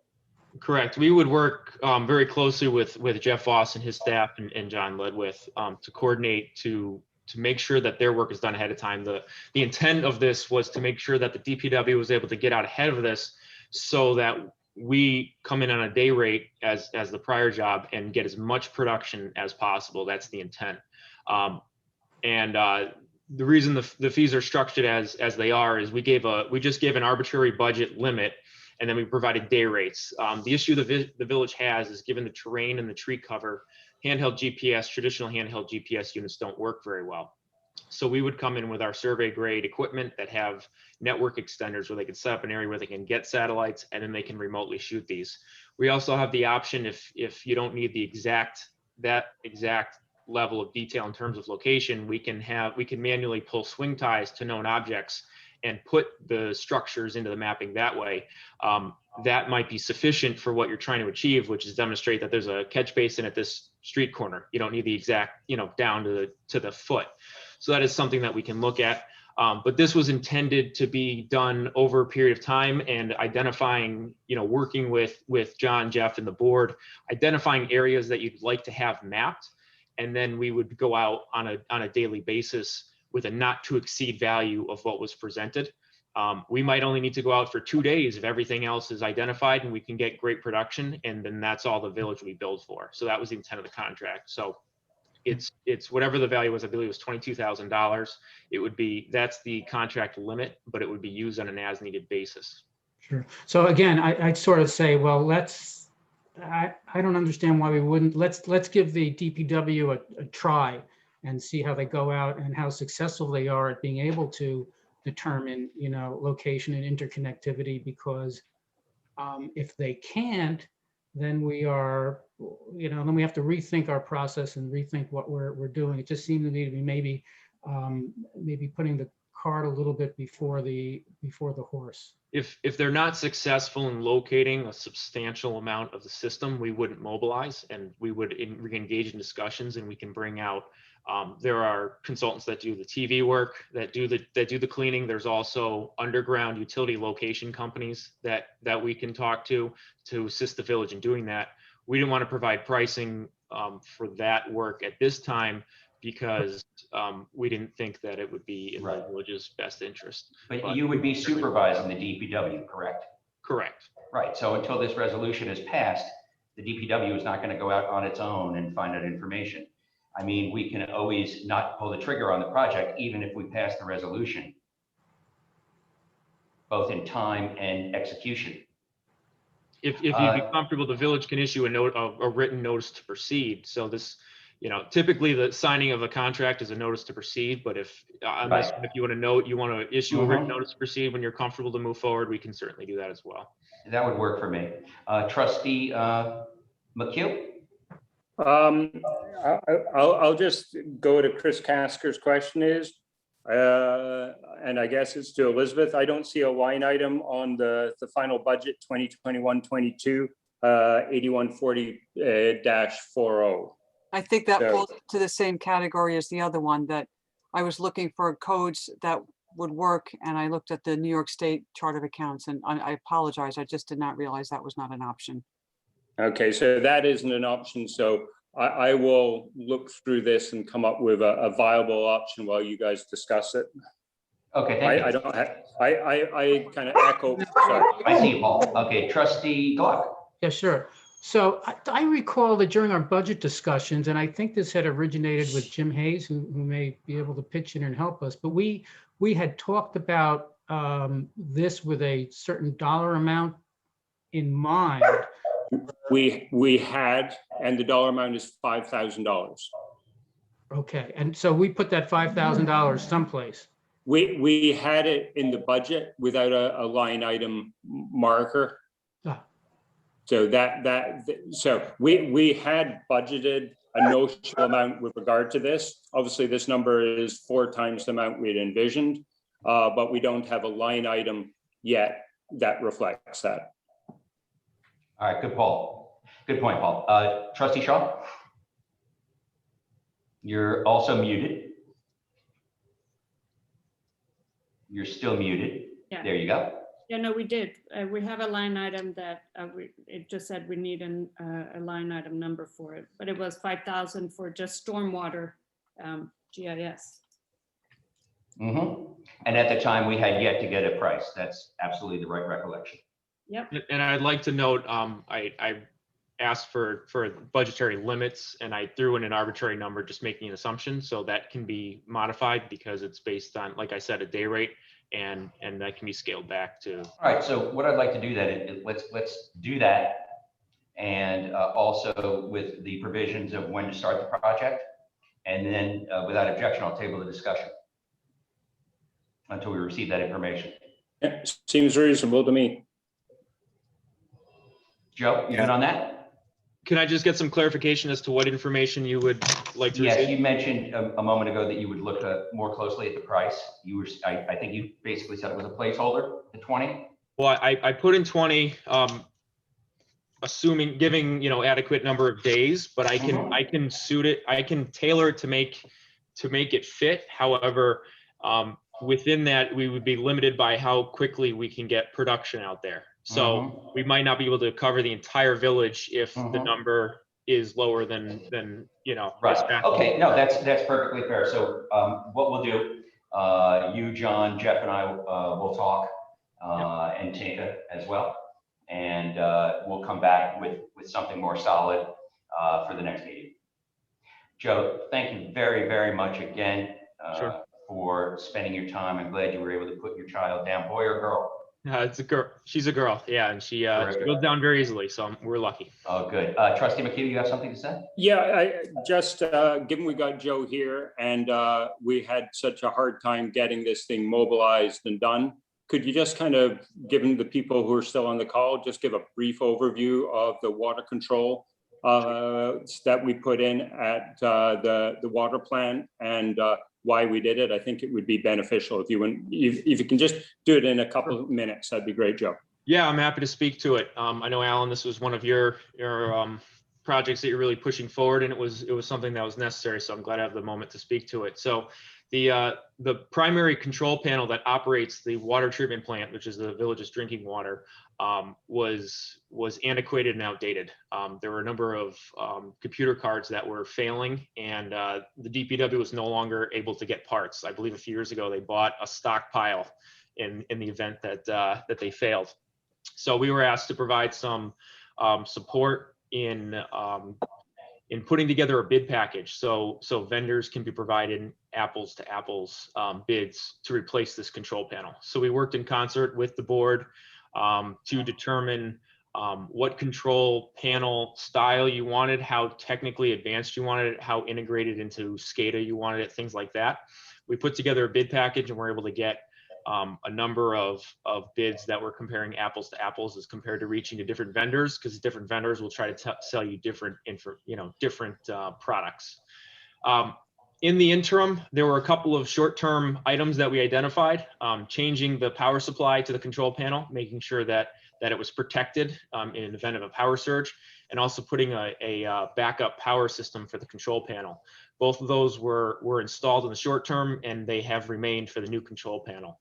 S10: Correct. We would work very closely with Jeff Voss and his staff and John Ledwith to coordinate to make sure that their work is done ahead of time. The intent of this was to make sure that the DPW was able to get out ahead of this so that we come in on a day rate as the prior job and get as much production as possible. That's the intent. And the reason the fees are structured as they are is we just gave an arbitrary budget limit, and then we provided day rates. The issue the village has is, given the terrain and the tree cover, traditional handheld GPS units don't work very well. So we would come in with our survey grade equipment that have network extenders where they can set up an area where they can get satellites, and then they can remotely shoot these. We also have the option, if you don't need that exact level of detail in terms of location, we can manually pull swing ties to known objects and put the structures into the mapping that way. That might be sufficient for what you're trying to achieve, which is demonstrate that there's a catch basin at this street corner. You don't need the exact, down to the foot. So that is something that we can look at. But this was intended to be done over a period of time, and identifying, working with John, Jeff, and the board, identifying areas that you'd like to have mapped. And then we would go out on a daily basis with a not to exceed value of what was presented. We might only need to go out for 2 days if everything else is identified and we can get great production, and then that's all the village we build for. So that was the intent of the contract. So it's whatever the value was. I believe it was $22,000. That's the contract limit, but it would be used on an as needed basis.
S7: Sure. So again, I'd sort of say, well, I don't understand why we wouldn't. Let's give the DPW a try and see how they go out and how successful they are at being able to determine, location and interconnectivity. Because if they can't, then we are, then we have to rethink our process and rethink what we're doing. It just seemed to me to be maybe putting the cart a little bit before the horse.
S10: If they're not successful in locating a substantial amount of the system, we wouldn't mobilize, and we would re-engage in discussions, and we can bring out. There are consultants that do the TV work, that do the cleaning. There's also underground utility location companies that we can talk to assist the village in doing that. We didn't want to provide pricing for that work at this time, because we didn't think that it would be in the village's best interest.
S2: But you would be supervising the DPW, correct?
S10: Correct.
S2: Right. So until this resolution is passed, the DPW is not going to go out on its own and find that information. I mean, we can always not pull the trigger on the project, even if we pass the resolution, both in time and execution.
S10: If you'd be comfortable, the village can issue a written notice to proceed. So this, typically the signing of a contract is a notice to proceed, but if you want to note, you want to issue a written notice to proceed when you're comfortable to move forward, we can certainly do that as well.
S2: That would work for me. Trustee McHugh?
S3: I'll just go to Chris Casker's question and I guess it's to Elizabeth. I don't see a line item on the final budget 2021-22 8140-40.
S4: I think that
S3: So-
S4: falls to the same category as the other one, that I was looking for codes that would work, and I looked at the New York State Chart of Accounts, and I apologize, I just did not realize that was not an option.
S3: Okay, so that isn't an option. So I will look through this and come up with a viable option while you guys discuss it.
S2: Okay, thank you.
S3: I don't have, I kind of echo, sorry.
S2: I see you, Paul. Okay, Trustee Glock.
S7: Yeah, sure. So I recall that during our budget discussions, and I think this had originated with Jim Hayes, who may be able to pitch in and help us, but we had talked about this with a certain dollar amount in mind.
S3: We had, and the dollar amount is $5,000.
S7: Okay, and so we put that $5,000 someplace.
S3: We had it in the budget without a line item marker.
S7: Ah.
S3: So so we had budgeted a notional amount with regard to this. Obviously, this number is 4 times the amount we had envisioned, but we don't have a line item yet that reflects that.
S2: All right, good, Paul. Good point, Paul. Trustee Shaw? You're also muted. You're still muted.
S8: Yeah.
S2: There you go.
S8: Yeah, no, we did. We have a line item that it just said we need a line item number for it, but it was 5,000 for just stormwater GIS.
S2: And at the time, we had yet to get a price. That's absolutely the right recollection.
S8: Yep.
S10: And I'd like to note, I asked for budgetary limits, and I threw in an arbitrary number, just making an assumption, so that can be modified because it's based on, like I said, a day rate, and that can be scaled back to.
S2: All right, so what I'd like to do then is let's do that. And also with the provisions of when to start the project. And then without objection, I'll table the discussion until we receive that information.
S3: Yeah, seems reasonable to me.
S2: Joe, you good on that?
S10: Can I just get some clarification as to what information you would like to
S2: Yes,
S10: receive?
S2: you mentioned a moment ago that you would look more closely at the price. You were, I think you basically said it was a placeholder, the 20.
S10: Well, I put in 20, giving adequate number of days, but I can suit it. I can tailor it to make it fit. However, within that, we would be limited by how quickly we can get production out there. So we might not be able to cover the entire village if the number is lower than
S2: Right. Okay. No, that's perfectly fair. So what we'll do, you, John, Jeff, and I will talk, and Tinka as well, and we'll come back with something more solid for the next meeting. Joe, thank you very, very much again for spending your time. I'm glad you were able to put your child down, boy or girl.
S10: It's a girl. She's a girl. Yeah, and she goes down very easily. So we're lucky.
S2: Oh, good. Trustee McHugh, you have something to say?
S3: Yeah, I just given we got Joe here and we had such a hard time getting this thing mobilized and done, could you just kind of, given the people who are still on the call, just give a brief overview of the water control that we put in at the water plant and why we did it? I think it would be beneficial if you can just do it in a couple of minutes. That'd be great, Joe.
S10: Yeah, I'm happy to speak to it. I know, Alan, this was one of your projects that you're really pushing forward, and it was something that was necessary. So I'm glad I have the moment to speak to it. So the primary control panel that operates the water treatment plant, which is the village's drinking water, was antiquated and outdated. There were a number of computer cards that were failing, and the DPW was no longer able to get parts. I believe a few years ago they bought a stockpile in the event that they failed. So we were asked to provide some support in putting together a bid package, so vendors can be provided apples to apples bids to replace this control panel. So we worked in concert with the board to determine what control panel style you wanted, how technically advanced you wanted it, how integrated into SCADA you wanted it, things like that. We put together a bid package and we're able to get a number of bids that were comparing apples to apples as compared to reaching to different vendors, because different vendors will try to sell you different products. In the interim, there were a couple of short-term items that we identified, changing the power supply to the control panel, making sure that it was protected in an event of a power surge, and also putting a backup power system for the control panel. Both of those were installed in the short term, and they have remained for the new control panel.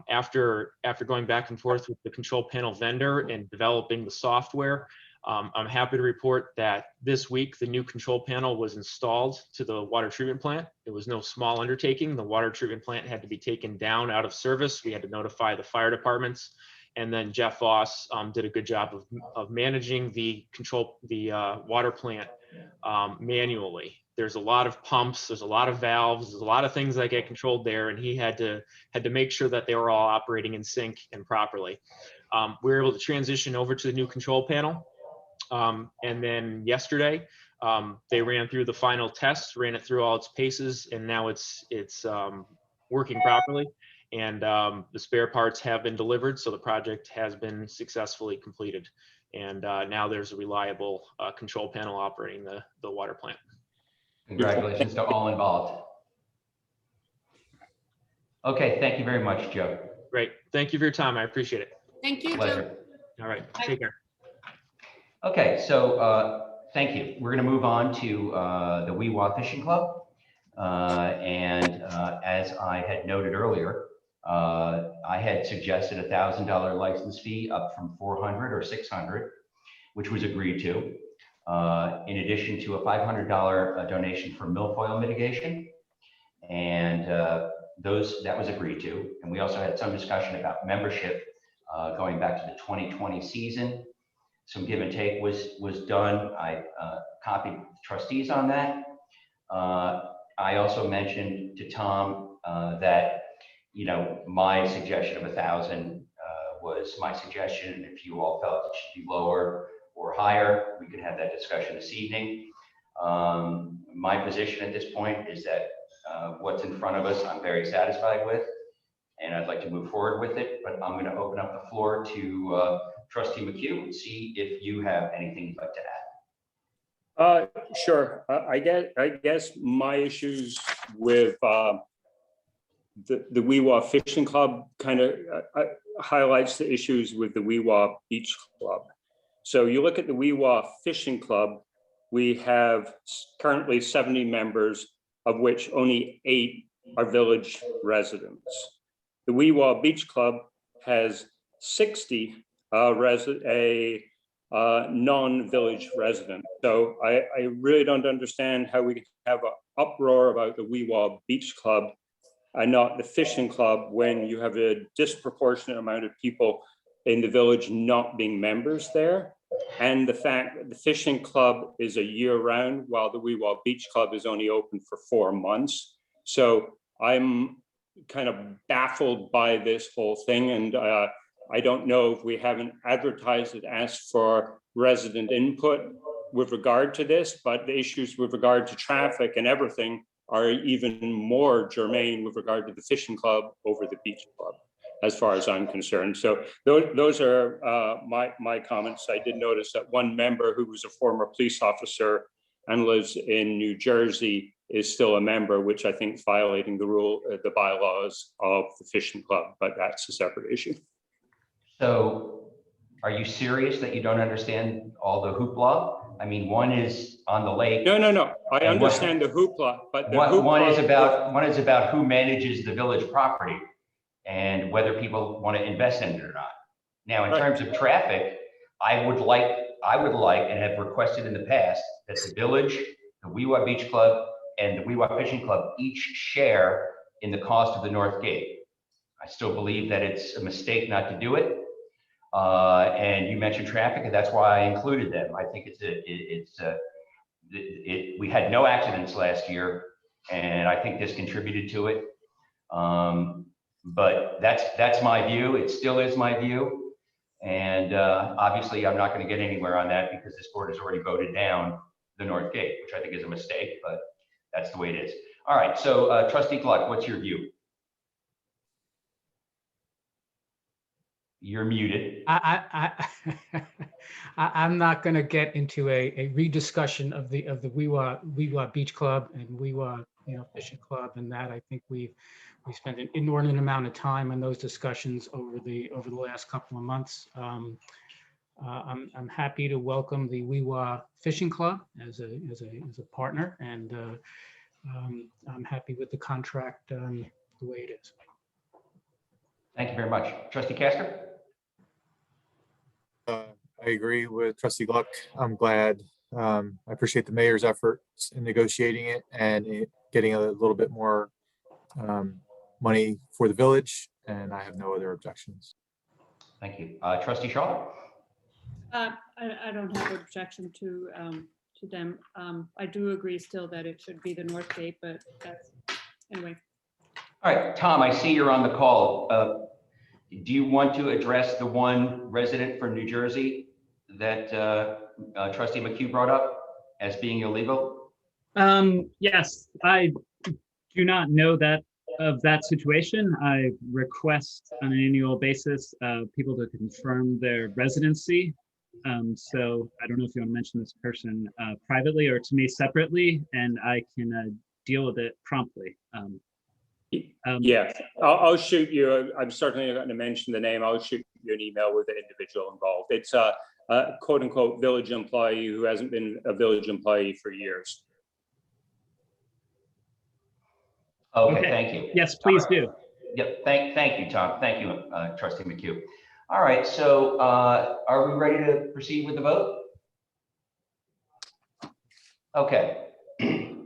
S10: After going back and forth with the control panel vendor and developing the software, I'm happy to report that this week the new control panel was installed to the water treatment plant. It was no small undertaking. The water treatment plant had to be taken down out of service. We had to notify the fire departments. And then Jeff Voss did a good job of managing the water plant manually. There's a lot of pumps, there's a lot of valves, there's a lot of things that get controlled there, and he had to make sure that they were all operating in sync and properly. We were able to transition over to the new control panel, and then yesterday they ran through the final tests, ran it through all its paces, and now it's working properly. And the spare parts have been delivered, so the project has been successfully completed. And now there's a reliable control panel operating the water plant.
S2: Congratulations to all involved. Okay, thank you very much, Joe.
S10: Great. Thank you for your time. I appreciate it.
S8: Thank you, Joe.
S2: Pleasure.
S10: All right. Take care.
S2: Okay, so thank you. We're going to move on to the Weewa Fishing Club. As I had noted earlier, I had suggested a $1,000 license fee up from $400 or $600, which was agreed to, in addition to a $500 donation for milfoil mitigation. And that was agreed to. And we also had some discussion about membership going back to the 2020 season. Some give and take was done. I copied the trustees on that. I also mentioned to Tom that, my suggestion of 1,000 was my suggestion. If you all felt it should be lower or higher, we could have that discussion this evening. My position at this point is that what's in front of us, I'm very satisfied with, and I'd like to move forward with it, but I'm going to open up the floor to Trustee McHugh and see if you have anything you'd like to add.
S3: Sure. I guess my issues with the Weewa Fishing Club kind of highlights the issues with the Weewa Beach Club. So you look at the Weewa Fishing Club, we have currently 70 members, of which only 8 are village residents. The Weewa Beach Club has 60 non-village residents. So I really don't understand how we can have an uproar about the Weewa Beach Club and not the fishing club when you have a disproportionate amount of people in the village not being members there. And the fact that the fishing club is a year round while the Weewa Beach Club is only open for 4 months. So I'm kind of baffled by this whole thing. And I don't know if we haven't advertised it, asked for resident input with regard to this, but the issues with regard to traffic and everything are even more germane with regard to the fishing club over the beach club, as far as I'm concerned. So those are my comments. I did notice that one member who was a former police officer and lives in New Jersey is still a member, which I think is violating the bylaws of the fishing club, but that's a separate issue.
S2: So are you serious that you don't understand all the hoopla? I mean, one is on the lake.
S3: No. I understand the hoopla, but the
S2: one is about who manages the village property and whether people want to invest in it or not. Now, in terms of traffic, I would like and have requested in the past that the village, the Weewa Beach Club, and the Weewa Fishing Club each share in the cost of the North Gate. I still believe that it's a mistake not to do it. And you mentioned traffic, and that's why I included them. I think we had no accidents last year, and I think this contributed to it. But that's my view. It still is my view. And obviously, I'm not going to get anywhere on that because this board has already voted down the North Gate, which I think is a mistake, but that's the way it is. All right, so Trustee Gluck, what's your view? You're muted.
S7: I'm not going to get into a rediscussion of the Weewa Beach Club and Weewa, Fishing Club, and that. I think we spent an inordinate amount of time on those discussions over the last couple of months. I'm happy to welcome the Weewa Fishing Club as a partner, and I'm happy with the contract the way it is.
S2: Thank you very much. Trustee Castor?
S5: I agree with Trustee Gluck. I'm glad. I appreciate the mayor's efforts in negotiating it and getting a little bit more money for the village, and I have no other objections.
S2: Thank you. Trustee Shaw?
S8: I don't have an objection to them. I do agree still that it should be the North Gate, but that's, anyway.
S2: All right, Tom, I see you're on the call. Do you want to address the one resident from New Jersey that Trustee McHugh brought up as being illegal?
S11: Yes, I do not know of that situation. I request on an annual basis people to confirm their residency. So I don't know if you want to mention this person privately or to me separately, and I can deal with it promptly.
S3: Yeah, I'll shoot you. I'm certainly not going to mention the name. I'll shoot you an email with the individual involved. It's a quote unquote village employee who hasn't been a village employee for years.
S2: Okay, thank you.
S11: Yes, please do.
S2: Yep, thank you, Tom. Thank you, Trustee McHugh. All right, so are we ready to proceed with the vote? Okay. Be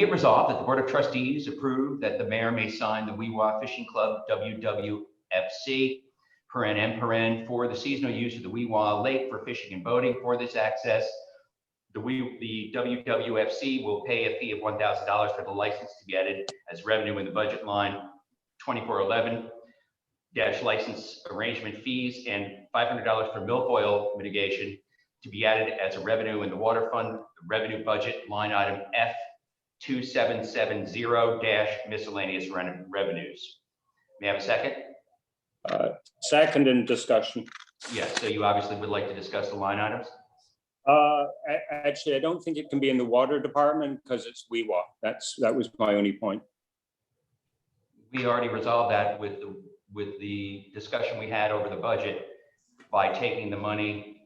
S2: it resolved that the Board of Trustees approve that the mayor may sign the Weewa Fishing Club WWFC for the seasonal use of the Weewa Lake for fishing and boating. For this access, the WWFC will pay a fee of $1,000 for the license to be added as revenue in the budget line 2411 license arrangement fees, and $500 for milfoil mitigation to be added as a revenue in the water fund revenue budget line item F2770 miscellaneous revenues. May I have a second?
S3: Second in discussion.
S2: Yes, so you obviously would like to discuss the line items?
S3: Actually, I don't think it can be in the water department because it's Weewa. That was my only point.
S2: We already resolved that with the discussion we had over the budget by taking the money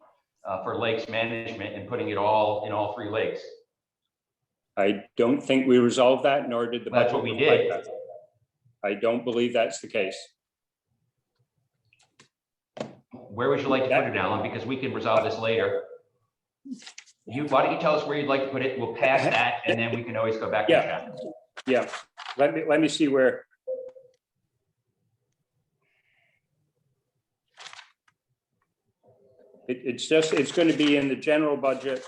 S2: for lakes management and putting it all in all three lakes.
S3: I don't think we resolved that, nor did the budget.
S2: That's what we did.
S3: I don't believe that's the case.
S2: Where would you like to put it, Alan? Because we can resolve this later. Why don't you tell us where you'd like to put it? We'll pass that, and then we can always go back to that.
S3: Yeah. Let me see where. It's going to be in the general budget.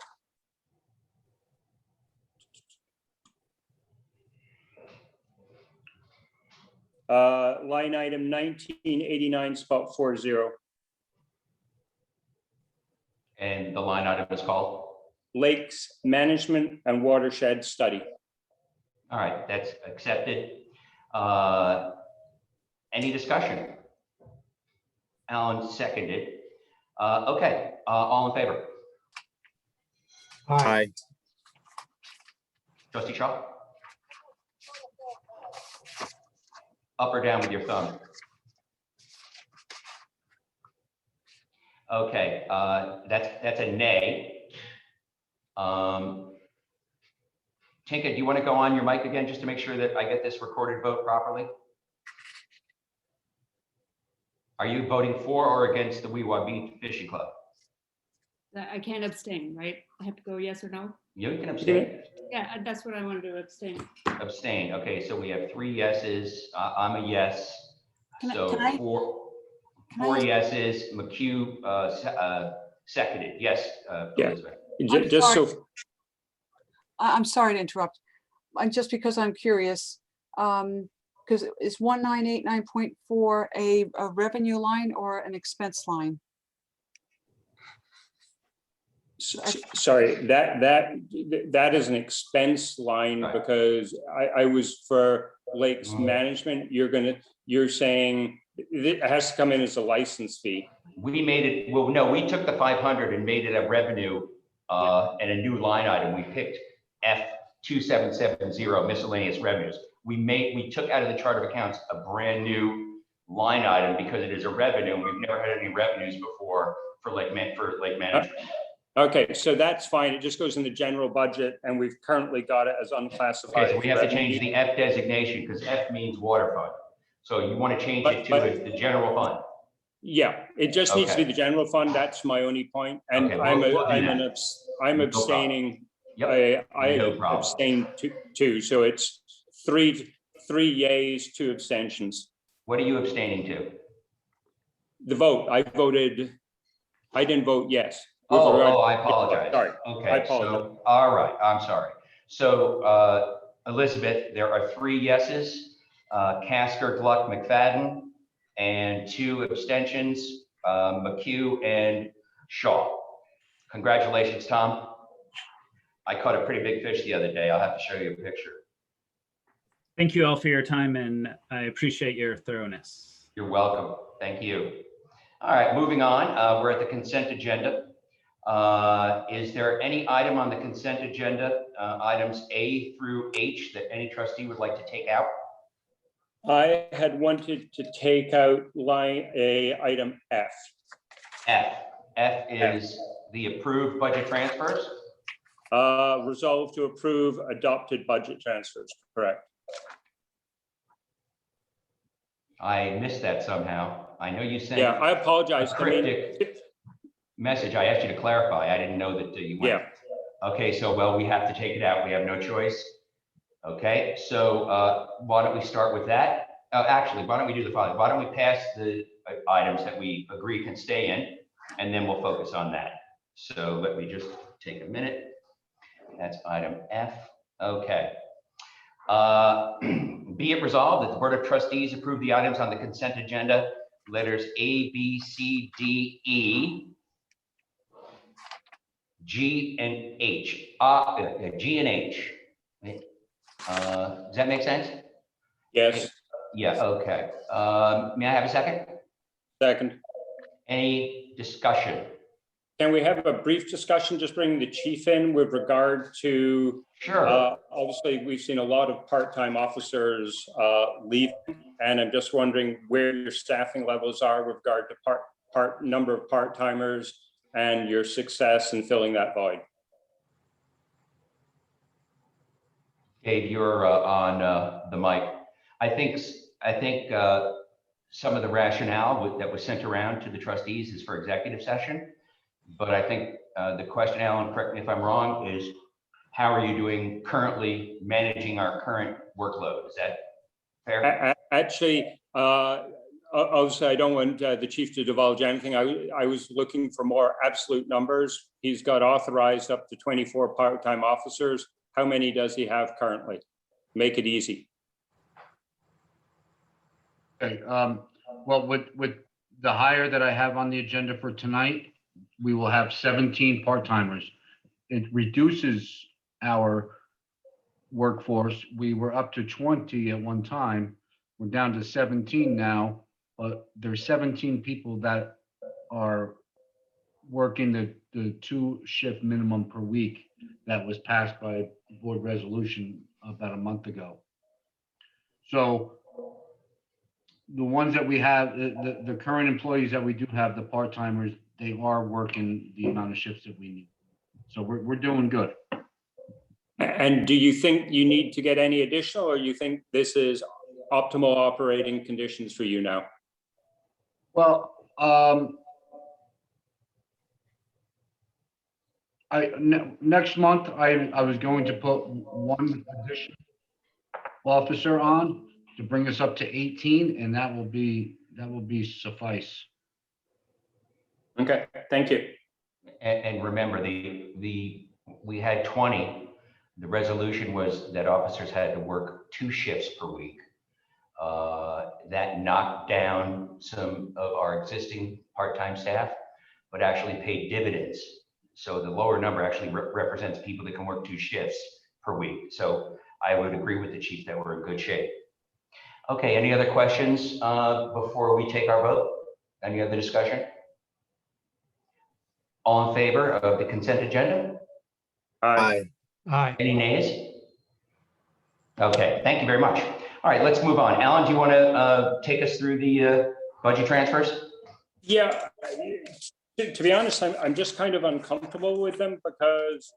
S3: Line item 1989.40.
S2: And the line item is called?
S3: Lakes Management and Watershed Study.
S2: All right, that's accepted. Any discussion? Alan seconded. Okay, all in favor?
S5: Aye.
S2: Trustee Shaw? Up or down with your thumb? Okay, that's a nay. Tinka, do you want to go on your mic again just to make sure that I get this recorded vote properly? Are you voting for or against the Weewa Beach Fishing Club?
S8: I can't abstain, right? I have to go yes or no?
S2: You can abstain.
S8: Yeah, that's what I want to do, abstain.
S2: Abstain. Okay, so we have 3 yeses. I'm a yes.
S4: Can I-
S2: So
S4: can I-
S2: 4.
S4: Can I
S2: Four
S4: ask-
S2: yeses, McHugh seconded. Yes,
S3: Yeah.
S2: Elizabeth.
S3: Ju- Just
S4: sorry.
S3: so,
S4: I'm sorry to interrupt. Just because I'm curious, because is 1989.4 a revenue line or an expense line?
S3: sorry, that is an expense line
S2: Right.
S3: because I was for Lakes
S2: Mhm.
S3: Management, you're saying it has to come in as a license fee.
S2: We made it, well, no, we took the 500 and made it a revenue and a new line item. We picked F2770 miscellaneous revenues. We took out of the chart of accounts a brand new line item because it is a revenue. And we've never had any revenues before for lake management.
S3: Okay, so that's fine. It just goes in the general budget and we've currently got it as unclassified.
S2: Okay, so we have to
S3: revenue.
S2: change the F designation because F means water fund. So you want to change it
S3: But-
S2: to the general fund.
S3: Yeah, it just needs to be
S2: Okay.
S3: the general fund. That's my only point. And
S2: Okay, we'll do that.
S3: I'm
S2: No
S3: abstaining.
S2: Yep.
S3: I
S2: No problem.
S3: abstained too. So it's three yays, 2 abstentions.
S2: What are you abstaining to?
S3: The vote, I didn't vote yes. with
S2: Oh,
S3: regard-
S2: I apologize.
S3: Sorry.
S2: Okay,
S3: I apologize.
S2: so, all right, I'm sorry. So, Elizabeth, there are 3 yeses, Casker, Gluck, McFadden, and 2 abstentions, McHugh and Shaw. Congratulations, Tom. I caught a pretty big fish the other day. I'll have to show you a picture.
S11: Thank you all for your time, and I appreciate your thoroughness.
S2: You're welcome. Thank you. All right, moving on. We're at the consent agenda. Is there any item on the consent agenda, items A through H, that any trustee would like to take out?
S3: I had wanted to take out item F.
S2: F is the approved budget transfers.
S3: Resolve to approve adopted budget transfers, correct?
S2: I missed that somehow. I know you sent
S3: Yeah, I apologize.
S2: a
S3: I mean,
S2: cryptic message. I asked you to clarify. I didn't know that you went.
S3: yeah,
S2: Okay, so, well, we have to take it out. We have no choice. Okay, so why don't we start with that? Actually, why don't we do the following? Why don't we pass the items that we agree can stay in, and then we'll focus on that. So let me just take a minute. That's item F. Okay. Be it resolved that the Board of Trustees approve the items on the consent agenda, letters A, B, C, D, E, G, and H. G and H. Does that make sense?
S3: yes,
S2: Yeah, okay. May I have a second?
S3: second.
S2: Any discussion?
S3: Can we have a brief discussion, just bringing the chief in with regard to,
S2: Sure.
S3: obviously, we've seen a lot of part-time officers leave, and I'm just wondering where your staffing levels are with regard to number of part-timers and your success in filling that void.
S2: Dave, you're on the mic. I think some of the rationale that was sent around to the trustees is for executive session. But I think the question, Alan, correct me if I'm wrong, is how are you doing currently managing our current workload? Is that fair?
S3: Actually, obviously, I don't want the chief to divulge anything. I was looking for more absolute numbers. He's got authorized up to 24 part-time officers. How many does he have currently? Make it easy.
S12: Okay, well, with the hire that I have on the agenda for tonight, we will have 17 part-timers. It reduces our workforce. We were up to 20 at one time. We're down to 17 now, but there's 17 people that are working the 2-shift minimum per week that was passed by board resolution about a month ago. So the ones that we have, the current employees that we do have, the part-timers, they are working the amount of shifts that we need. So we're doing good.
S3: And do you think you need to get any additional, or you think this is optimal operating conditions for you now?
S12: Well, next month, I was going to put 1 additional officer on to bring us up to 18, and that will be suffice.
S3: Okay, thank you.
S2: And remember, we had 20. The resolution was that officers had to work 2 shifts per week. That knocked down some of our existing part-time staff, but actually paid dividends. So the lower number actually represents people that can work 2 shifts per week. So I would agree with the chief that we're in good shape. Okay, any other questions before we take our vote? Any other discussion? All in favor of the consent agenda?
S3: Aye.
S7: Aye.
S2: Any nays? Okay, thank you very much. All right, let's move on. Alan, do you want to take us through the budget transfers?
S3: Yeah, to be honest, I'm just kind of uncomfortable with them because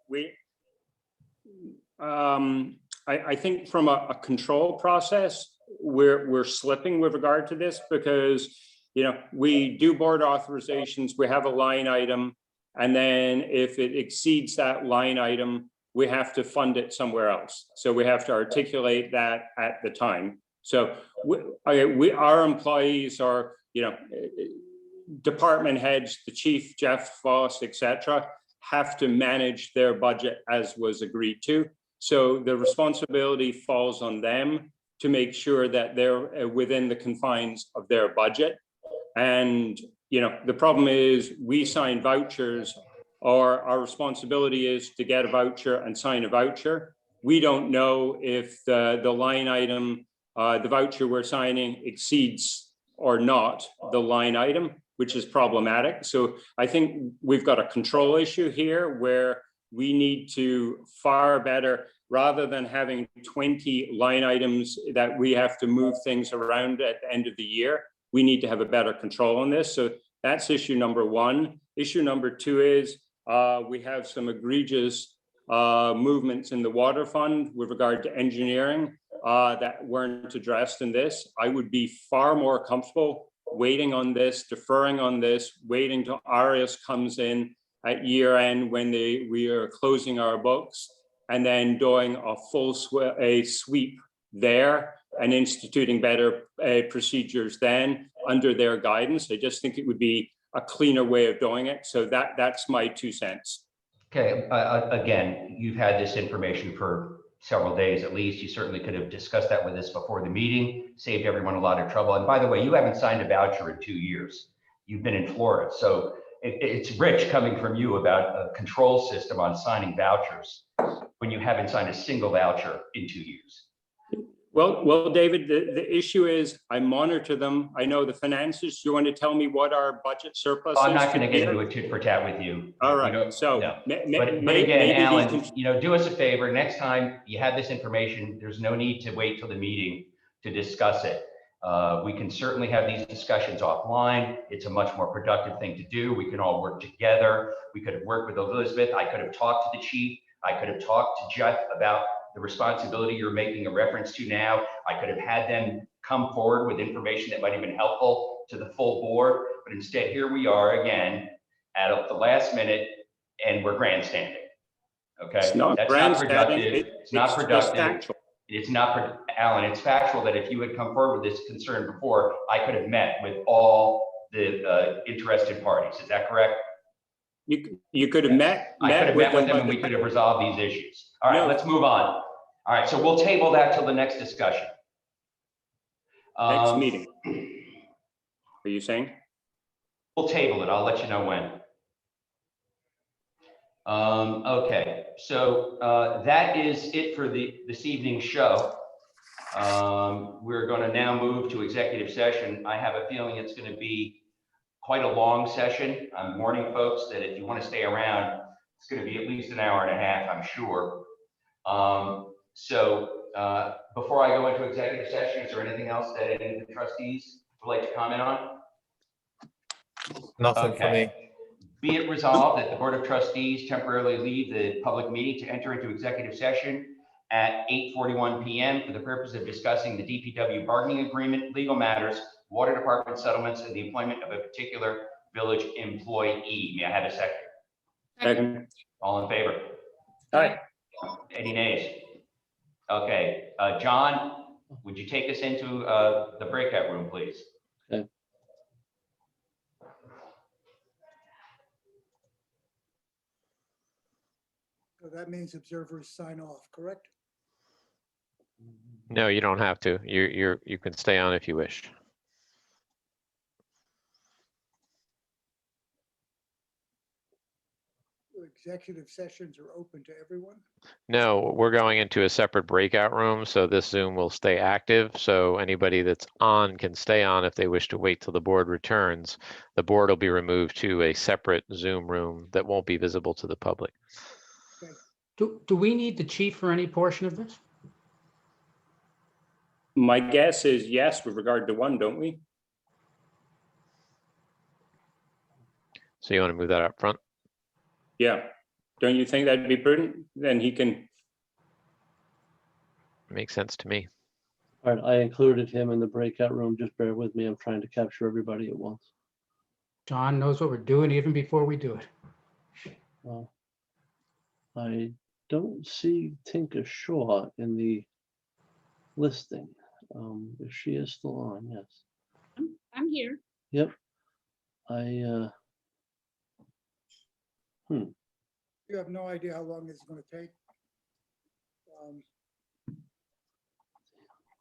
S3: I think from a control process, we're slipping with regard to this because, you know, we do board authorizations, we have a line item, and then if it exceeds that line item, we have to fund it somewhere else. So we have to articulate that at the time. So our employees are, you know, department heads, the chief, Jeff Voss, etc., have to manage their budget as was agreed to. So the responsibility falls on them to make sure that they're within the confines of their budget. And, you know, the problem is we sign vouchers, or our responsibility is to get a voucher and sign a voucher. We don't know if the line item, the voucher we're signing exceeds or not the line item, which is problematic. So I think we've got a control issue here where we need to far better, rather than having 20 line items that we have to move things around at the end of the year, we need to have a better control on this. So that's issue number one. Issue number two is we have some egregious movements in the water fund with regard to engineering that weren't addressed in this. I would be far more comfortable waiting on this, deferring on this, waiting till Arias comes in at year end when we are closing our books, and then doing a full sweep there and instituting better procedures then under their guidance. I just think it would be a cleaner way of doing it. So that's my 2 cents.
S2: Okay, again, you've had this information for several days at least. You certainly could have discussed that with us before the meeting, saved everyone a lot of trouble. And by the way, you haven't signed a voucher in 2 years. You've been in Florida. So it's rich coming from you about a control system on signing vouchers when you haven't signed a single voucher in 2 years.
S3: Well, David, the issue is I monitor them. I know the finances. You want to tell me what our budget surplus is?
S2: I'm not going to get into a tit for tat with you.
S3: All right.
S2: You know,
S3: So,
S2: no. But again, Alan, you know, do us a favor. Next time you have this information, there's no need to wait till the meeting to discuss it. We can certainly have these discussions offline. It's a much more productive thing to do. We can all work together. We could have worked with Elizabeth. I could have talked to the chief. I could have talked to Jeff about the responsibility you're making a reference to now. I could have had them come forward with information that might have been helpful to the full board, but instead here we are again at the last minute and we're grandstanding. Okay,
S3: it's not
S2: that's not productive. It's not productive. It's not, Alan, it's factual that if you had come forward with this concern before, I could have met with all the interested parties. Is that correct?
S3: You could have met.
S2: I could have met with them and we could have resolved these issues. All right, let's move on. All right, so we'll table that till the next discussion.
S3: Next meeting. Are you saying?
S2: We'll table it. I'll let you know when. Okay, so that is it for this evening's show. We're going to now move to executive session. I have a feeling it's going to be quite a long session. I'm warning folks that if you want to stay around, it's going to be at least an hour and a half, I'm sure. Before I go into executive session, is there anything else that any of the trustees would like to comment on?
S5: Nothing for me.
S2: Be it resolved that the Board of Trustees temporarily leave the public meeting to enter into executive session at 8:41 p.m. for the purpose of discussing the DPW bargaining agreement, legal matters, water department settlements, and the employment of a particular village employee. May I have a second?
S3: Second.
S2: All in favor?
S3: Aye.
S2: Any nays? Okay, John, would you take us into the breakout room, please?
S1: Okay.
S13: So that means observers sign off, correct?
S14: No, you don't have to. You can stay on if you wish.
S13: Executive sessions are open to everyone?
S14: No, we're going into a separate breakout room, so this Zoom will stay active. So anybody that's on can stay on if they wish to wait till the board returns. The board will be removed to a separate Zoom room that won't be visible to the public.
S7: Do we need the chief for any portion of this?
S3: My guess is yes, with regard to one, don't we?
S14: So you want to move that up front?
S3: Yeah. Don't you think that'd be prudent? Then he can,
S14: Makes sense to me.
S1: All right, I included him in the breakout room. Just bear with me. I'm trying to capture everybody at once.
S7: John knows what we're doing even before we do it.
S1: Well, I don't see Tinka Shaw in the listing. If she is still on, yes.
S8: I'm here.
S1: Yep. I,
S13: You have no idea how long it's going to take.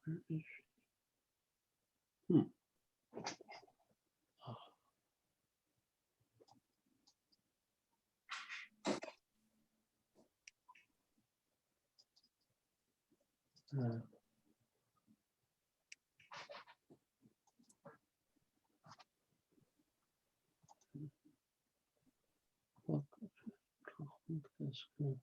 S1: where is she?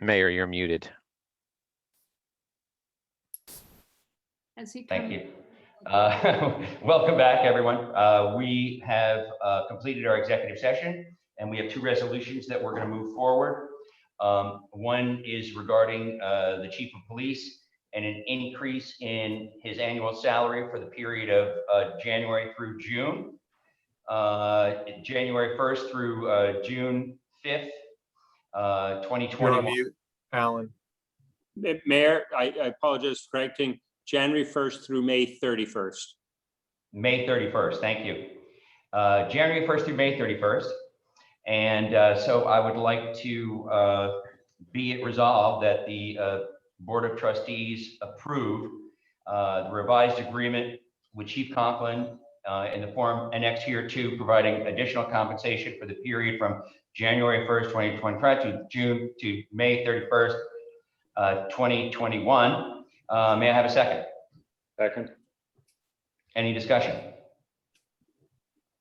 S14: Mayor, you're muted.
S8: Has he
S2: Thank
S8: come?
S2: you. Welcome back, everyone. We have completed our executive session, and we have two resolutions that we're going to move forward. One is regarding the chief of police and an increase in his annual salary for the period of January through June. January 1st through June 5th,
S5: You're on
S2: 2021.
S5: mute, Alan.
S3: Mayor, I apologize for correcting, January 1st through May 31st.
S2: May 31st, thank you. January 1st through May 31st. And so I would like to be it resolved that the Board of Trustees approve the revised agreement with Chief Conklin in the form annexed here to providing additional compensation for the period from January 1st, 2025 to May 31st, 2021. May I have a second?
S3: Second.
S2: Any discussion?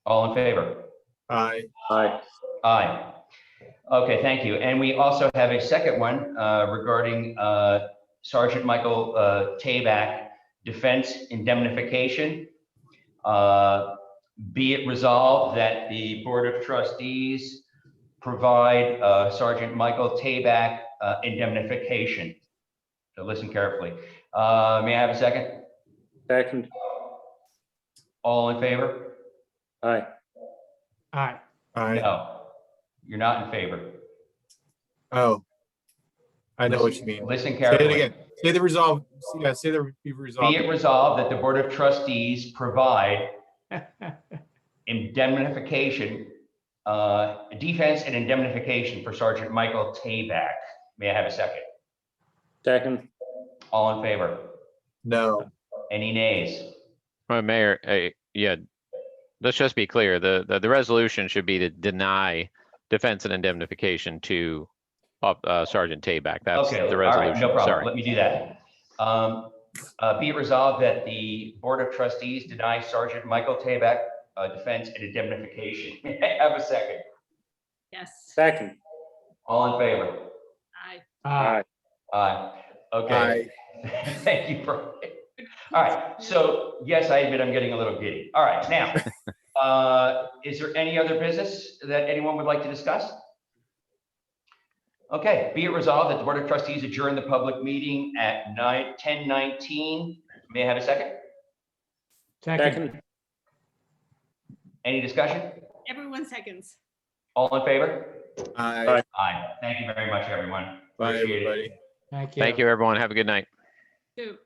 S2: All in favor?
S5: Aye.
S3: Aye.
S2: Aye. Okay, thank you. And we also have a second one regarding Sergeant Michael Tabak, defense indemnification. Be it resolved that the Board of Trustees provide Sergeant Michael Tabak indemnification. So listen carefully. May I have a second?
S3: Second.
S2: All in favor?
S3: Aye.
S7: Aye.
S5: Aye.
S2: No, you're not in favor.
S5: Oh. I know what you mean.
S2: Listen
S5: Say it
S2: carefully.
S5: again. Say the resolve. Yeah, say the be resolved.
S2: Be it resolved that the Board of Trustees provide indemnification, defense and indemnification for Sergeant Michael Tabak. May I have a second?
S3: Second.
S2: All in favor?
S5: No.
S2: Any nays?
S14: Mayor, yeah, let's just be clear. The resolution should be to deny defense and indemnification to Sergeant Tabak. That's
S2: Okay,
S14: the
S2: all right,
S14: resolution.
S2: no problem.
S14: Sorry.
S2: Let me do that. Be it resolved that the Board of Trustees deny Sergeant Michael Tabak defense and indemnification. May I have a second?
S8: Yes.
S3: Second.
S2: All in favor?
S8: Aye.
S7: Aye.
S2: Aye. Okay. Thank you for. All right. So yes, I admit I'm getting a little giddy. All right. Now, is there any other business that anyone would like to discuss? Okay. Be it resolved that the Board of Trustees adjourn the public meeting at 10:19. May I have a second?
S7: Second.
S2: Any discussion?
S8: Everyone seconds.
S2: All in favor?
S5: Aye.
S2: Aye. Thank you very much, everyone.
S5: Bye,
S2: Appreciate it.
S5: everybody.
S7: Thank you.
S14: Thank you, everyone. Have a good night.
S8: Two.